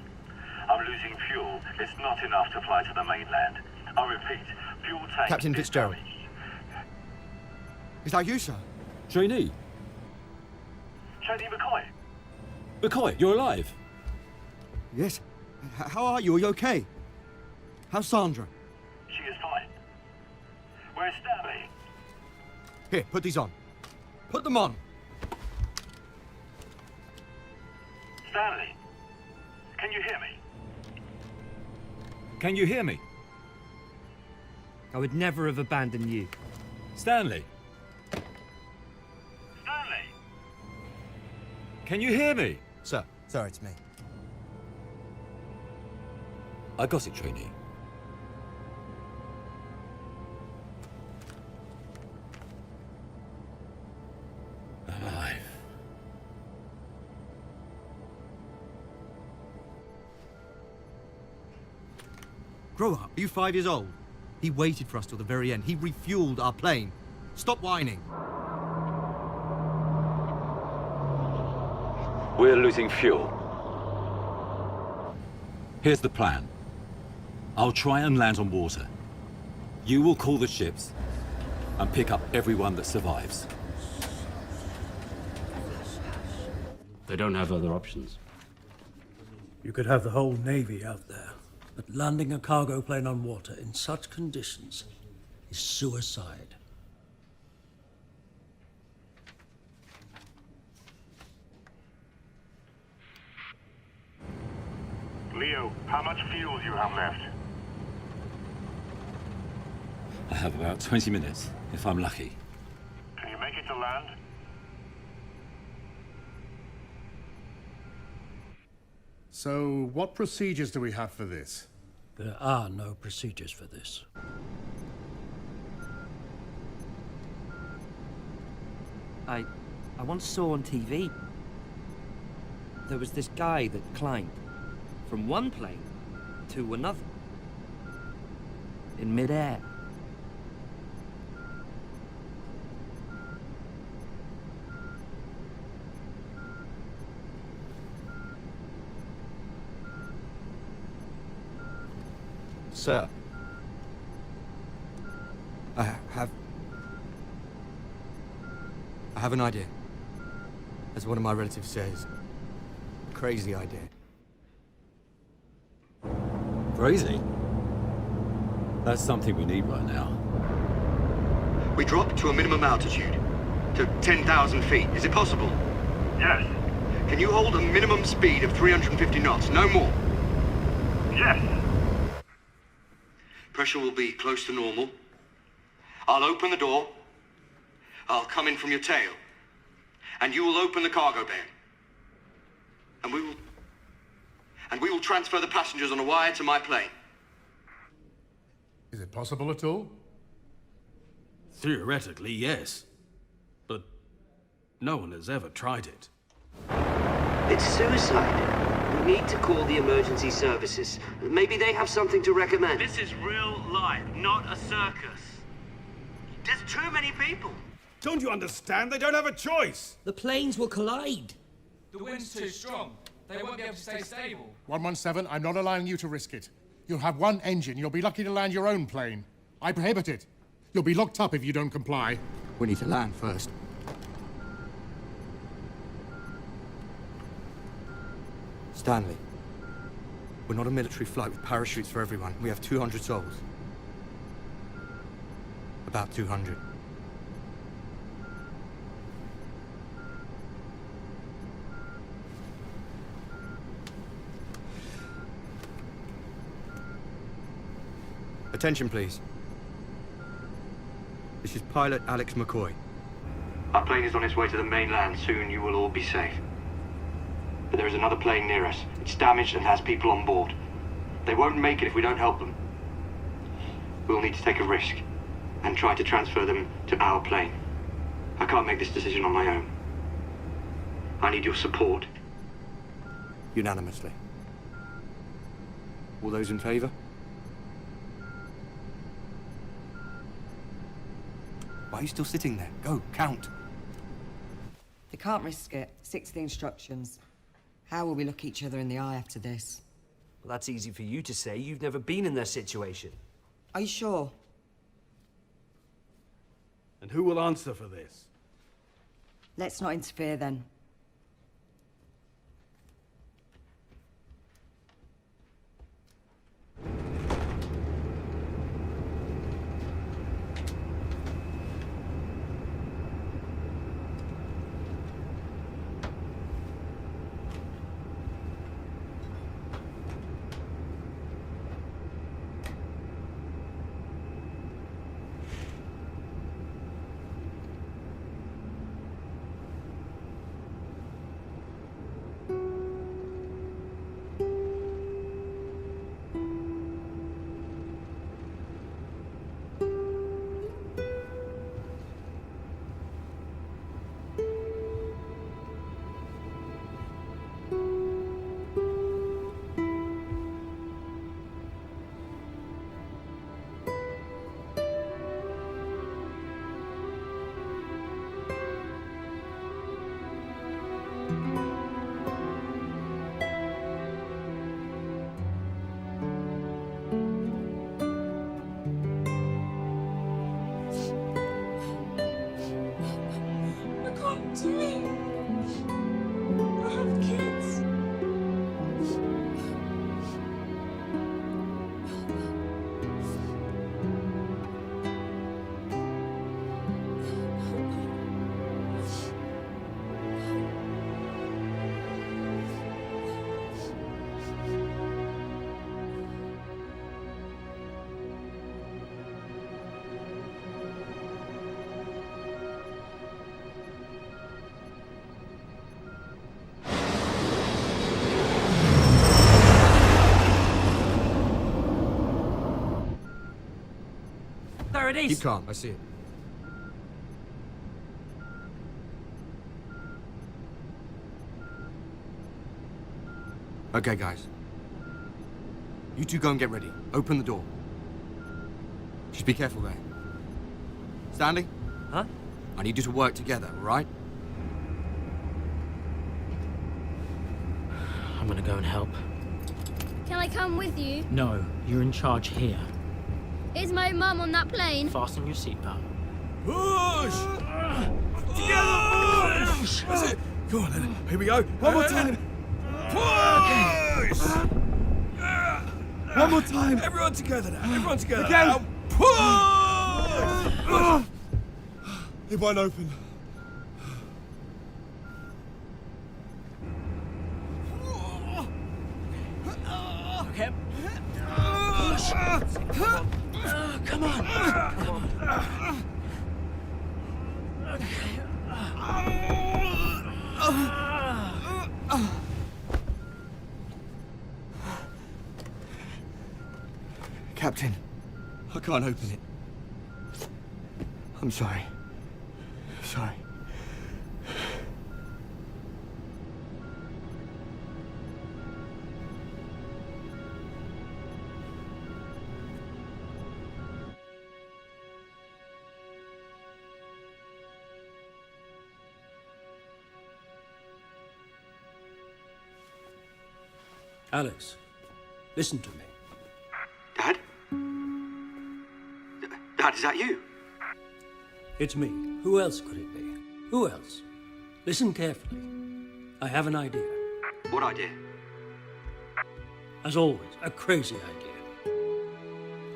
I'm losing fuel. It's not enough to fly to the mainland. I repeat, fuel tank Captain is Fitzgerald. damaged. Is that you, sir? Trainee? Trainee McCoy. McCoy, you're alive? Yes. How are you? Are you okay? How's Sandra? She is fine. Where's Stanley? Here, put these on. Put them on. Stanley, can you hear me? Can you hear me? I would never have abandoned you. Stanley? Stanley! Can you hear me? Sir, it's me. I got it, trainee. Alive. Grow up. Are you 5 years old? He waited for us till the very end. He refueled our plane. Stop whining. We're losing fuel. Here's the plan. I'll try and land on water. You will call the ships and pick up everyone that survives. They don't have other options. You could have the whole Navy out there, but landing a cargo plane on water in such conditions is suicide. Leo, how much fuel do you have left? I have about 20 minutes, if I'm lucky. Can you make it to land? So, what procedures do we have for this? There are no procedures for this. I once saw on TV. There was this guy that climbed from one plane to another in midair. Sir, I have an idea. As one of my relatives says, crazy idea. Crazy? That's something we need right now. We drop to a minimum altitude, to 10,000 feet. Is it possible? Yes. Can you hold a minimum speed of 350 knots, no more? Yes. Pressure will be close to normal. I'll open the door. I'll come in from your tail. And you will open the cargo bay. And we will transfer the passengers on a wire to my plane. Is it possible at all? Theoretically, yes. But no one has ever tried it. It's suicide. We need to call the emergency services. Maybe they have something to recommend. This is real life, not a circus. There's too many people. Don't you understand? They don't have a choice. The planes will collide. The wind's too strong. They won't be able to stay stable. 117, I'm not allowing you to risk it. You'll have one engine. You'll be lucky to land your own plane. I prohibit it. You'll be locked up if you don't comply. We need to land first. Stanley, we're not a military flight with parachutes for everyone. We have 200 souls. About 200. Attention, please. This is pilot Alex McCoy. Our plane is on its way to the mainland. Soon you will all be safe. But there is another plane near us. It's damaged and has people on board. They won't make it if we don't help them. We'll need to take a risk and try to transfer them to our plane. I can't make this decision on my own. I need your support. Unanimously. All those in favor? Why are you still sitting there? Go, count. They can't risk it. Stick to the instructions. How will we look each other in the eye after this? Well, that's easy for you to say. You've never been in their situation. Are you sure? And who will answer for this? Let's not interfere then. There it is! Keep calm, I see it. Okay, guys. You two go and get ready. Open the door. Just be careful there. Stanley? Huh? I need you to work together, all right? I'm gonna go and help. Can I come with you? No, you're in charge here. Is my mum on that plane? Fasten your seatbelt. Push! Together, push! That's it. Come on, then. Here we go. One more time. Push! One more time. Everyone together now. Everyone together. Again. Now. Push! It won't open. Okay. Push. Come on. Captain, I can't open it. I'm sorry. Sorry. Alex, listen to me. Dad? Dad, is that you? It's me. Who else could it be? Who else? Listen carefully. I have an idea. What idea? As always, a crazy idea.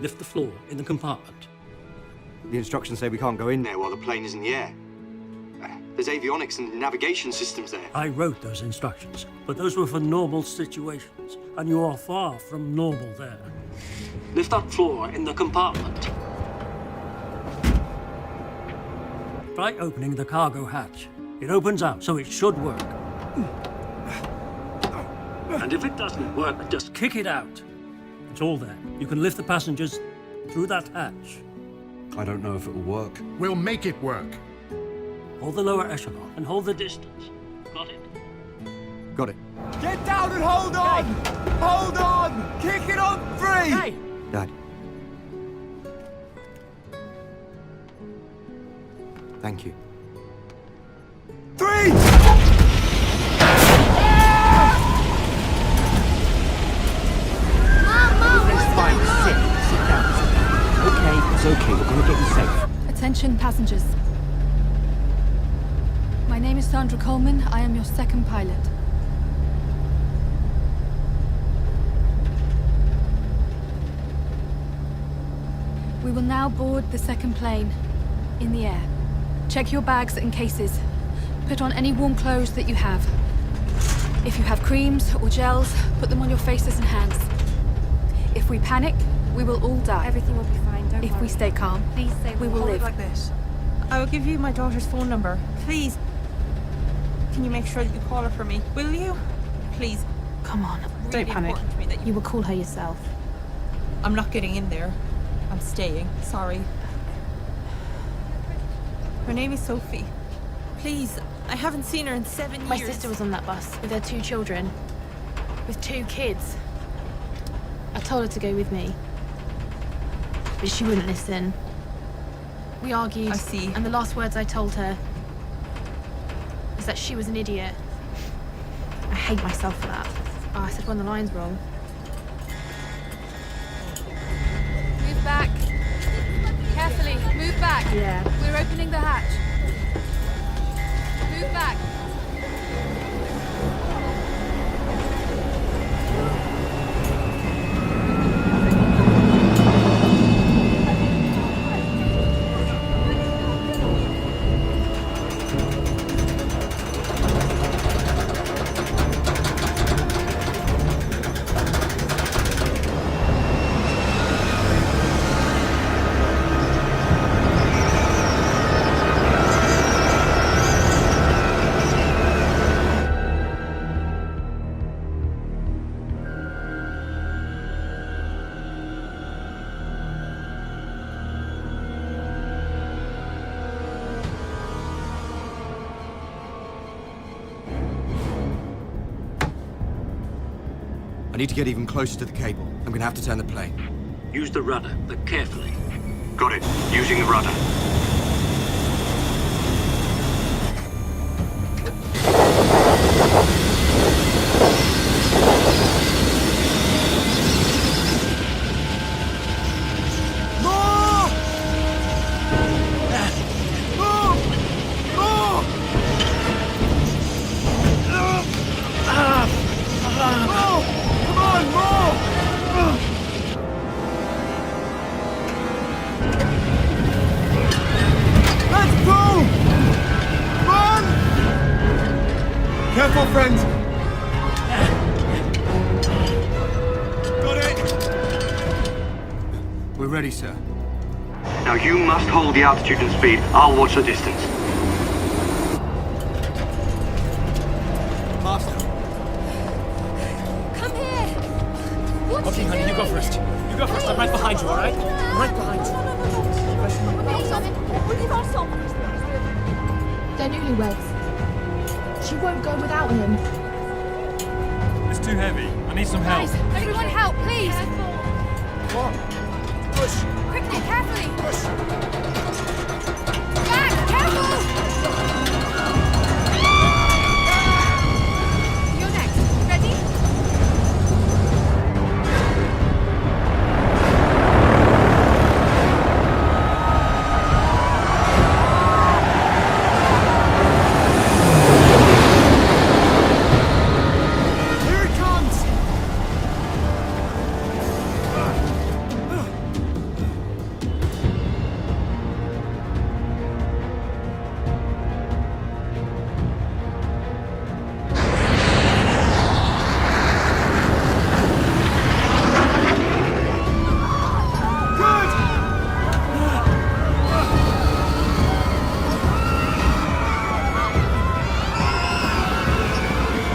Lift the floor in the compartment. The instructions say we can't go in there while the plane is in the air. There's avionics and navigation systems there. I wrote those instructions, but those were for normal situations, and you are far from normal there. Lift that floor in the compartment. Try opening the cargo hatch. It opens out, so it should work. And if it doesn't work, just kick it out. It's all there. You can lift the passengers through that hatch. I don't know if it'll work. We'll make it work. Hold the lower echelon and hold the distance. Got it? Got it. Get down and hold on! Hold on! Kick it on free! Hey! Dad. Thank you. 3! It's fine. Sit down. Okay, it's okay. We're gonna get you safe. Attention, passengers. My name is Sandra Coleman. I am your second pilot. We will now board the second plane in the air. Check your bags and cases. Put on any warm clothes that you have. If you have creams or gels, put them on your faces and hands. If we panic, we will all die. Everything will be fine, don't If worry. we stay calm, Please say we will hold live. it like this. I will give you my daughter's phone number. Please. Can you make sure that you call her for me? Will you? Please. Come on, Really don't panic. important to me that You will call her yourself. I'm not getting in there. I'm staying. Sorry. Her name is Sophie. Please. I haven't seen her in 7 years. My sister was on that bus with her 2 children. With 2 kids. I told her to go with me. But she wouldn't listen. We argued. I see. And the last words I told her was that she was an idiot. I hate myself for that. Oh, I said when the line's wrong. Move back. Carefully, move back. Yeah. We're opening the hatch. Move back. I need to get even closer to the cable. I'm gonna have to turn the plane. Use the rudder, but carefully. Got it. Using the rudder. Careful, friends! Got it! We're ready, sir. Now you must hold the altitude and speed. I'll watch the distance. Master. Come here! What Okay, honey, you go first. You You go first. I'm right behind you, all right? Right behind you. They're newlyweds. She won't go without him. It's too heavy. I need some help. Guys, everyone help, please! Come on. Push. Quickly, carefully! Push. Back, careful! You're next. Ready? Here it comes!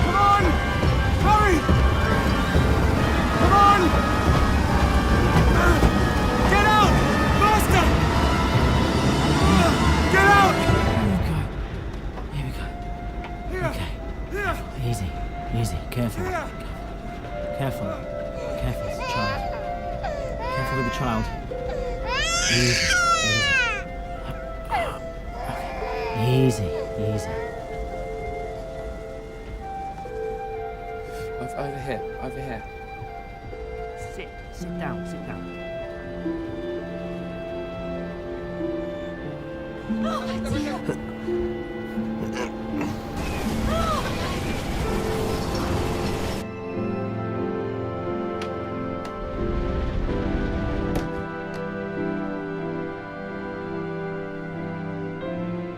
Come on! Hurry! Come on! Get out! Faster! Get out! Here we go. Here! Here! Easy, easy, careful. Here! Careful. Careful, it's a child. Careful with the child. Easy, easy. Easy, easy. Over here, over here. Sit down, sit down.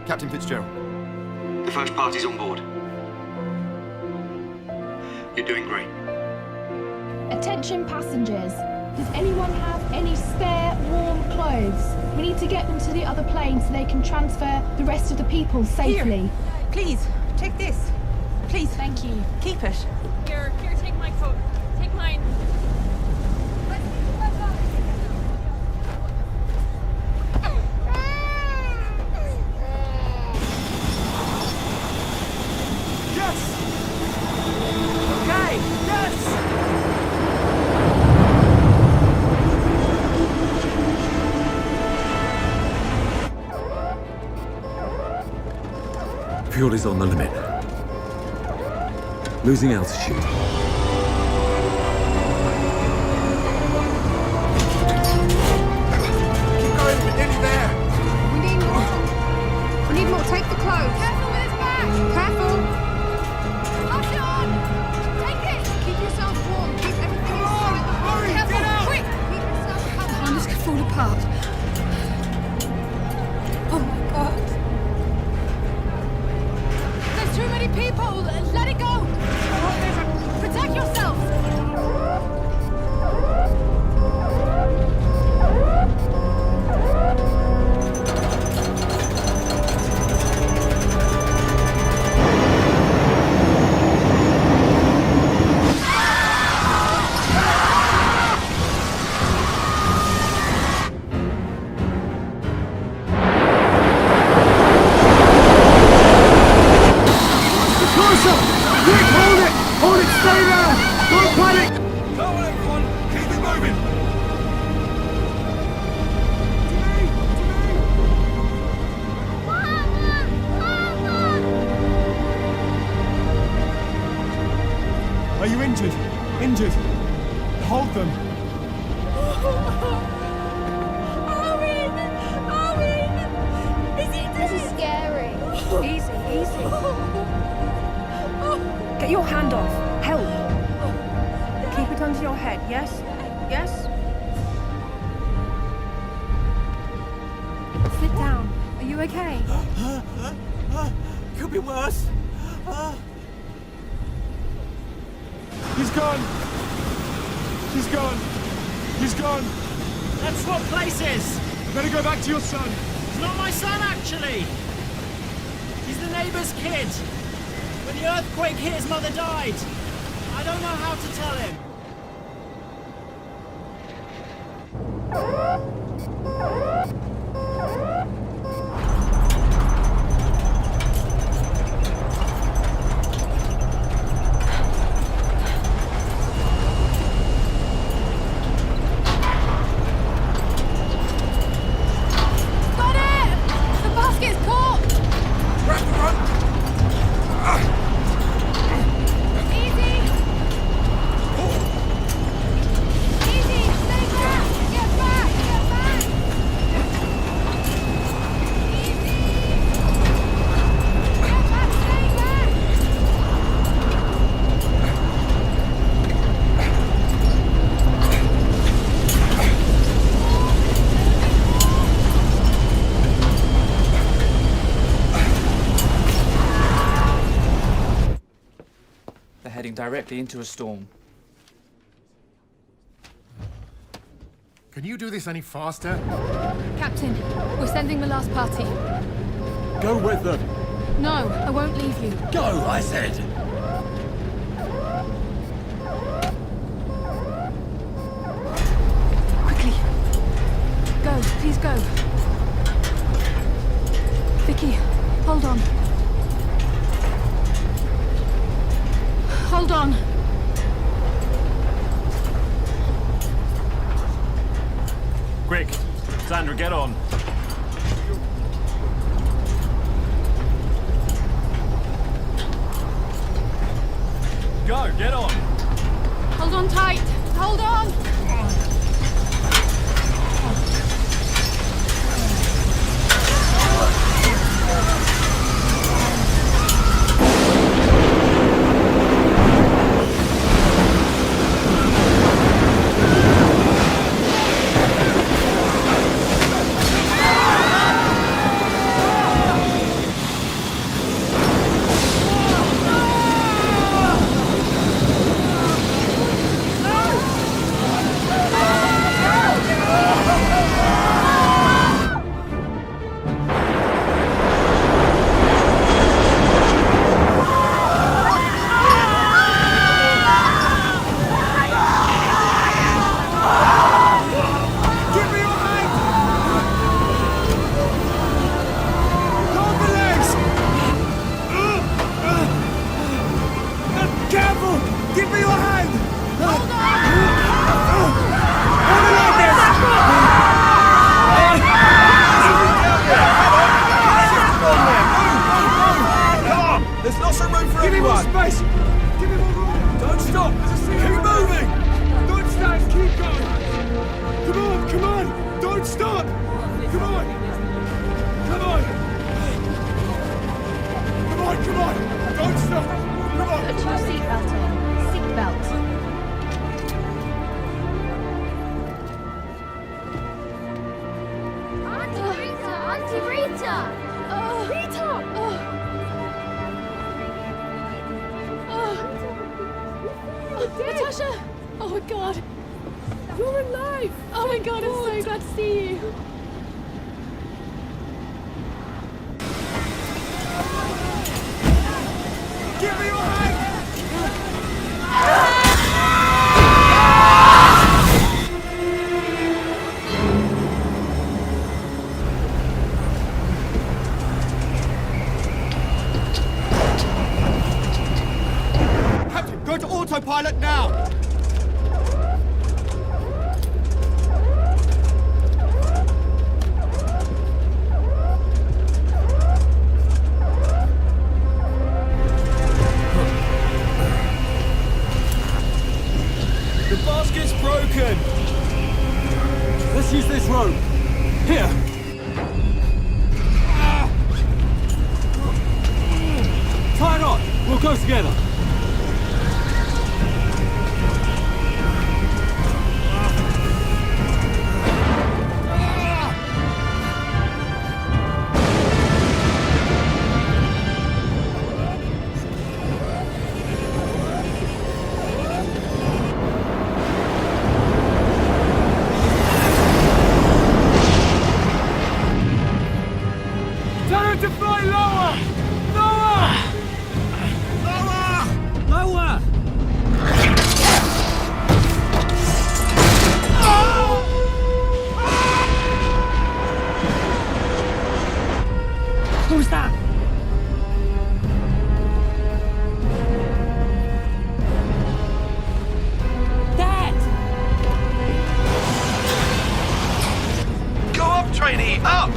Captain Fitzgerald. The first party's on board. You're doing great. Attention passengers. Does anyone have any spare warm clothes? We need to get them to the other plane so they can transfer the rest of the people safely. Here, please, take this. Please. Thank you. Keep it. Here, take my coat. Take mine. Yes! Okay, yes! Fuel is on the limit. Losing altitude. Keep going, we're nearly there! We need more. We need more. Take the clothes. Careful with his back. Careful. Pass it on. Take it. Keep yourself warm. Keep everything Come inside on! the box. Hurry, Careful. get out! Quick. Keep yourself covered. The harness could fall apart. Oh my God. There's too many people. Let it go. Protect yourself. Closer! Quick, hold it! Hold it, stay there! Don't panic! Come on, everyone! Keep it moving! Are you injured? Injured? Hold them. This is scary. Easy, easy. Get your hand off. Help. Keep it under your head, yes? Yes? Sit down. Are you okay? Could be worse. He's gone. She's gone. He's gone. Let's swap places. Better go back to your son. He's not my son, actually. He's the neighbor's kid. When the earthquake hit, his mother died. I don't know how to tell him. Got it! The basket's caught! Easy! Easy! Stay back! Get back! Get back! Easy! Get back! Stay back! They're heading directly into a storm. Can you do this any faster? Captain, we're sending the last party. Go with them. No, I won't leave you. Go, I said. Quickly. Go, please go. Vicky, hold on. Hold on. Quick, Sandra, get on. Go, get on. Hold on tight. Hold on. Natasha! Oh my god! You're alive! Oh my god, I'm so glad to see you! Give me your hand! Captain, go to autopilot now! The basket's broken! Let's use this rope. Here! Tie it on! We'll go together! Tell him to fly lower! Lower! Lower! trainee! Up!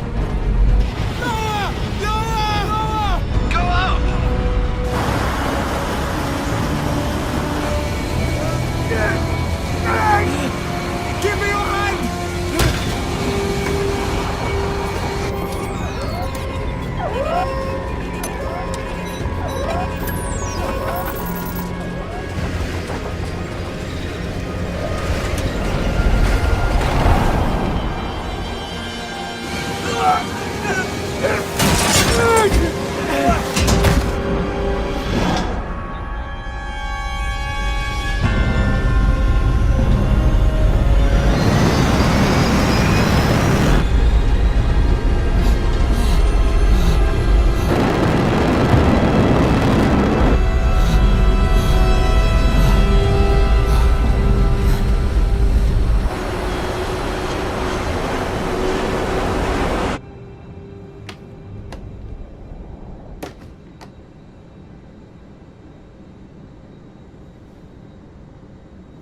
Lower! Lower! Lower! Go up! Give me your hand!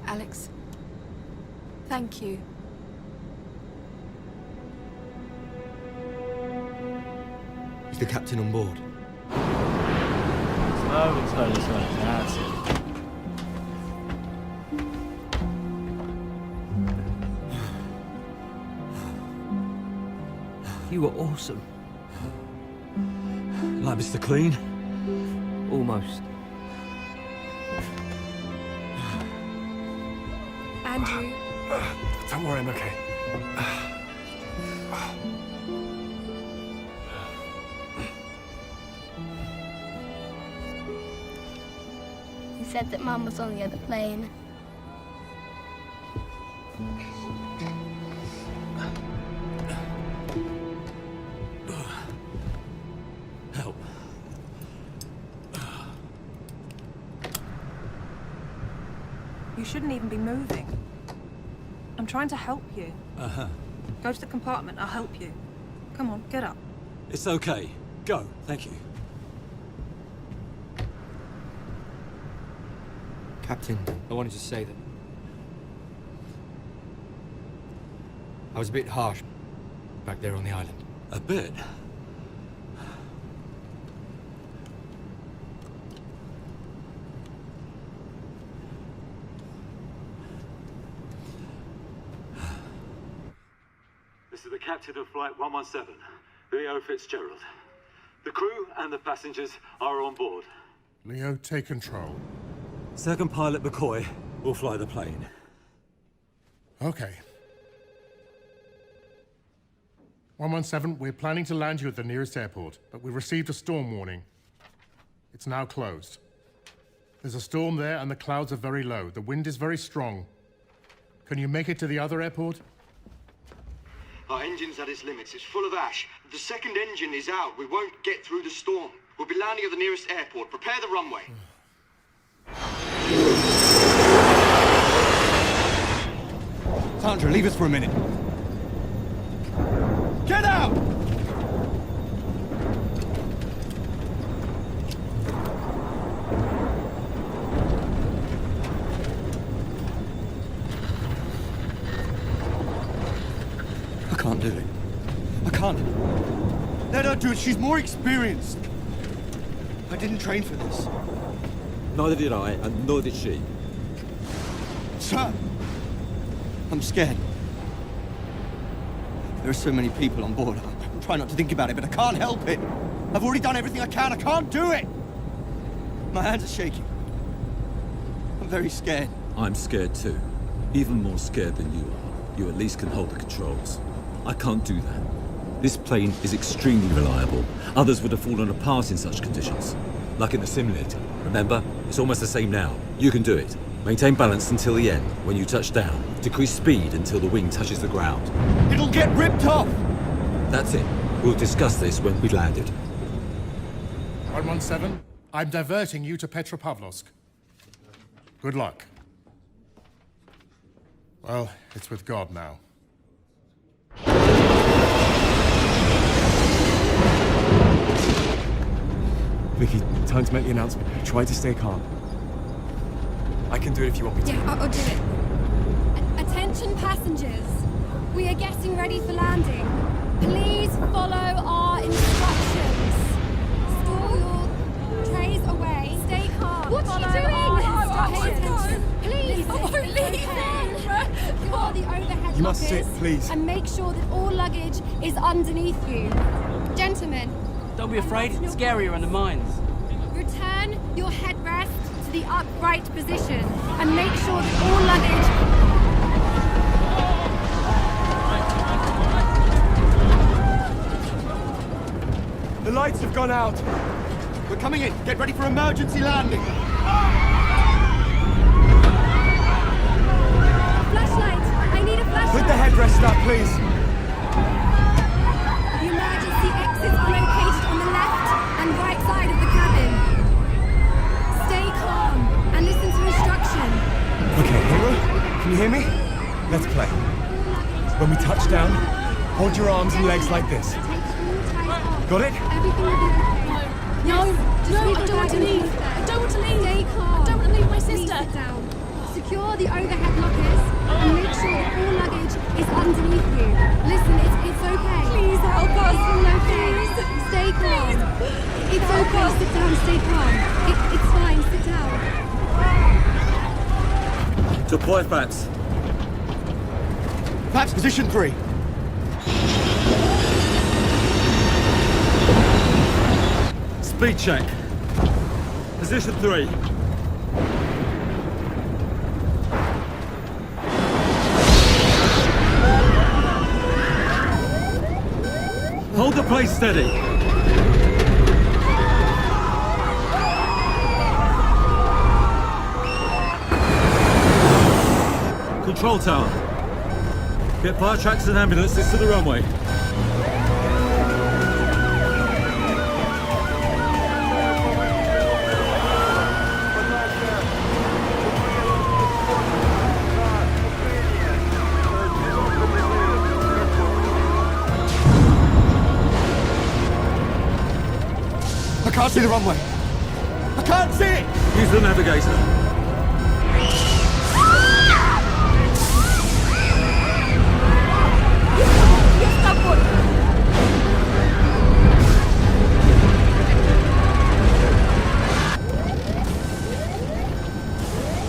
Alex, thank you. Is the captain on board? Slowly, slowly, slowly. That's it. You were awesome. Like Mr. Clean? Almost. Andrew, Don't worry, I'm okay. He said that Mum was on the other plane. Help. You shouldn't even be moving. I'm trying to help you. Uh-huh. Go to the compartment, I'll help you. Come on, get up. It's okay. Go. Thank you. Captain, I wanted to say that I was a bit harsh back there on the island. A bit? This is the captain of Flight 117, Leo Fitzgerald. The crew and the passengers are on board. Leo, take control. Second pilot McCoy will fly the plane. Okay. 117, we're planning to land you at the nearest airport, but we received a storm warning. It's now closed. There's a storm there and the clouds are very low. The wind is very strong. Can you make it to the other airport? Our engine's at its limits. It's full of ash. The second engine is out. We won't get through the storm. We'll be landing at the nearest airport. Prepare the runway. Sandra, leave us for a minute. Get out! I can't do it. I can't. Let her do it. She's more experienced. I didn't train for this. Neither did I, and nor did she. Sir! I'm scared. There are so many people on board. I'm trying not to think about it, but I can't help it. I've already done everything I can. I can't do it! My hands are shaking. I'm very scared. I'm scared too. Even more scared than you are. You at least can hold the controls. I can't do that. This plane is extremely reliable. Others would have fallen apart in such conditions. Like in the simulator. Remember? It's almost the same now. You can do it. Maintain balance until the end, when you touch down. Decrease speed until the wing touches the ground. It'll get ripped off! That's it. We'll discuss this when we've landed. 117, I'm diverting you to Petropavlovsk. Good luck. Well, it's with God now. Vicky, time to make the announcement. Try to stay calm. I can do it if you want me to. Yeah, I'll do it. Attention passengers. We are getting ready for landing. Please follow our instructions. Store your trays away. Stay calm. What's she Follow doing? our I won't instructions. go. Please, I won't leave them. Secure the overhead You must lockers sit, please. and make sure that all luggage is underneath you. Gentlemen, Don't be afraid, it's scarier under mines. return your headrest to the upright position and make sure that all luggage... The lights have gone out. We're coming in. Get ready for emergency landing. Flashlight! I need a flashlight! Put the headrest up, please. The emergency exits are located on the left and right side of the cabin. Stay calm and listen to instruction. Okay, Hero, can you hear me? Let's play. When we touch down, hold your arms and legs like this. Got it? Everything will be okay. No, Just no, leave I your don't want to bag leave. in the I don't want to leave. Stay calm. I don't want to leave my Please sister. sit down. Secure the overhead lockers and make sure that all luggage is underneath you. Listen, it's okay. Please help us. It's all okay. Stay calm. It's okay. Sit down. Stay calm. It's fine. Sit down. Deploy FATS. Perhaps position 3. Speed check. Position 3. Hold the plane steady. Control tower. Get fire trucks and ambulances to the runway. I can't see the runway. I can't see it! Use the navigator.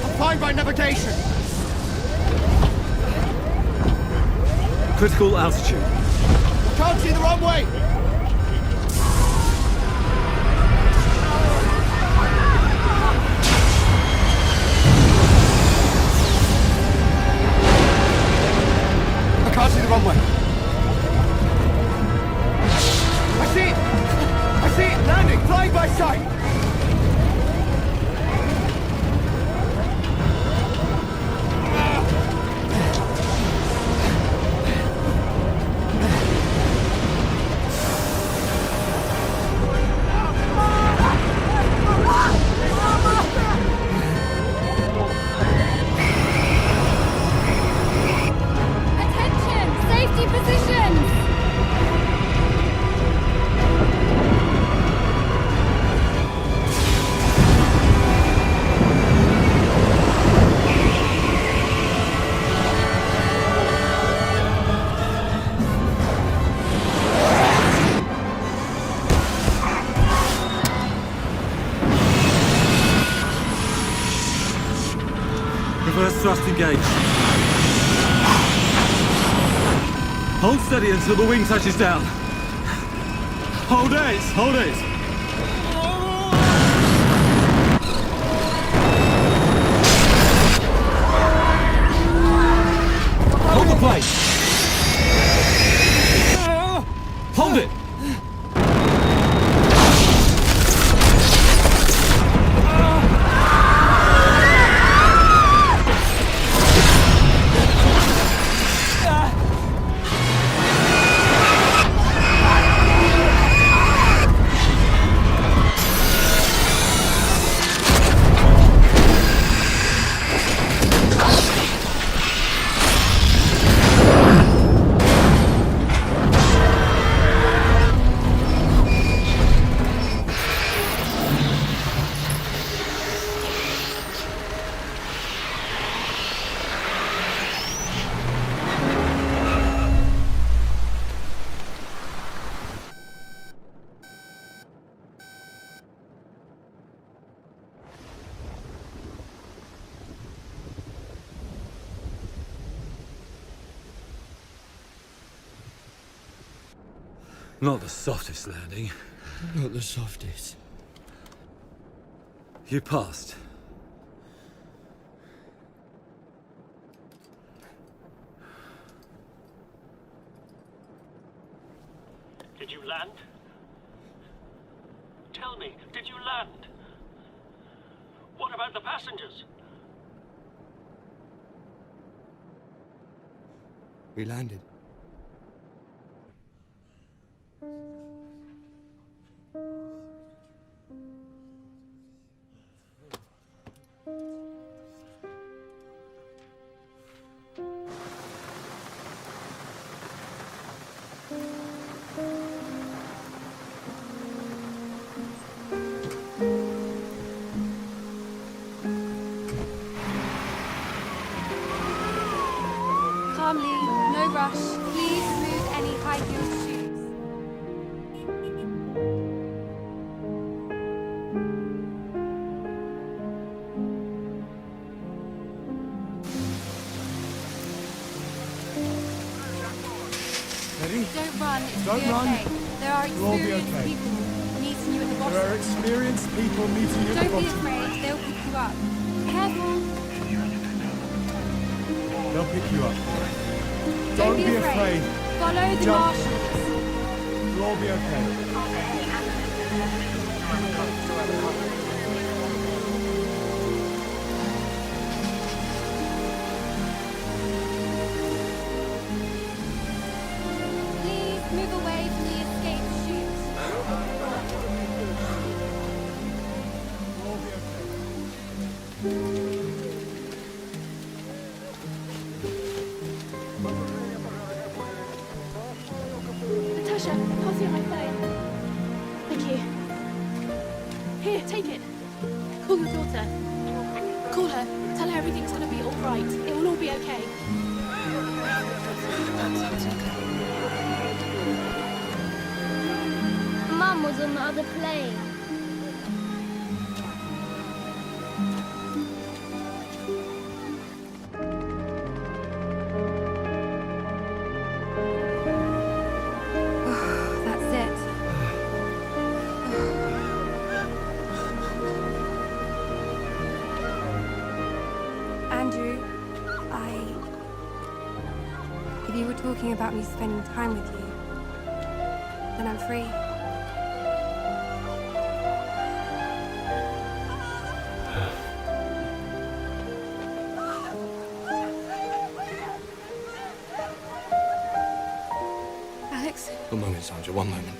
I'm flying by navigation. Critical altitude. I can't see the runway. I can't see the runway. I see it! I see it! Landing! Flying by sight! Attention! Safety positions! Reverse thrust engaged. Hold steady until the wing touches down. Hold it! Hold it! Hold the plane! Hold it! Not the softest landing. Not the softest. You passed. Did you land? Tell me, did you land? What about the passengers? We landed. Calmly, no rush. Please remove any high-heeled shoes. Ready? Don't run, it's Don't be run. okay. There are We'll all be experienced okay. people meeting you at the bottom. There are experienced people meeting you at the Don't be bottom. afraid, they'll pick you up. Careful. They'll pick you up. Don't be afraid. Follow the Jump. marshals. We'll all be okay. Please move away from the escape chute. We'll all be okay. Natasha, pass me my phone. Thank you. Here, take it. Call your daughter. Call her. Tell her everything's gonna be all right. It will all be okay. Mum was on the other plane. That's it. Andrew, if you were talking about me spending time with you, then I'm free. Alex? One moment, Sandra, one moment.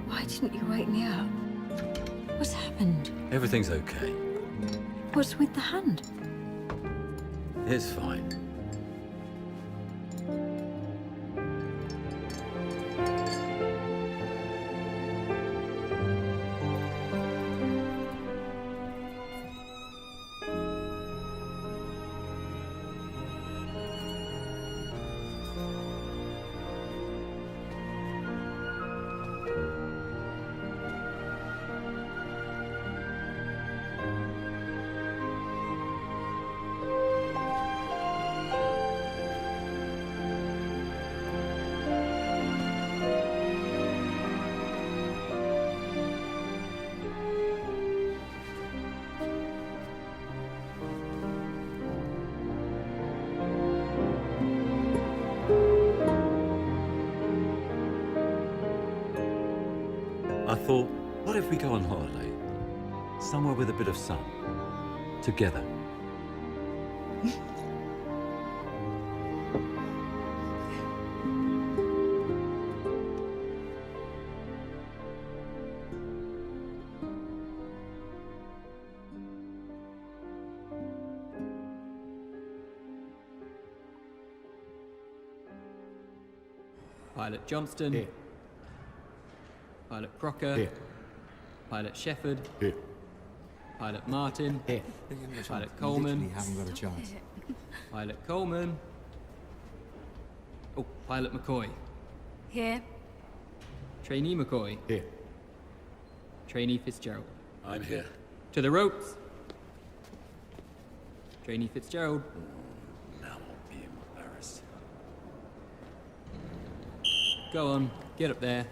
Why didn't you wake me up? What's happened? Everything's okay. What's with the hand? It's fine. I thought, what if we go on holiday? Somewhere with a bit of sun. Together. Pilot Johnston. Here. Pilot Crocker. Here. Pilot Shepherd. Here. Pilot Martin. Here. Pilot Coleman. Literally haven't got a chance. Pilot Coleman. Oh, Pilot McCoy. Here. Trainee McCoy. Here. Trainee Fitzgerald. I'm here. To the ropes. Trainee Fitzgerald. Now I'll be embarrassed. Go on, get up there.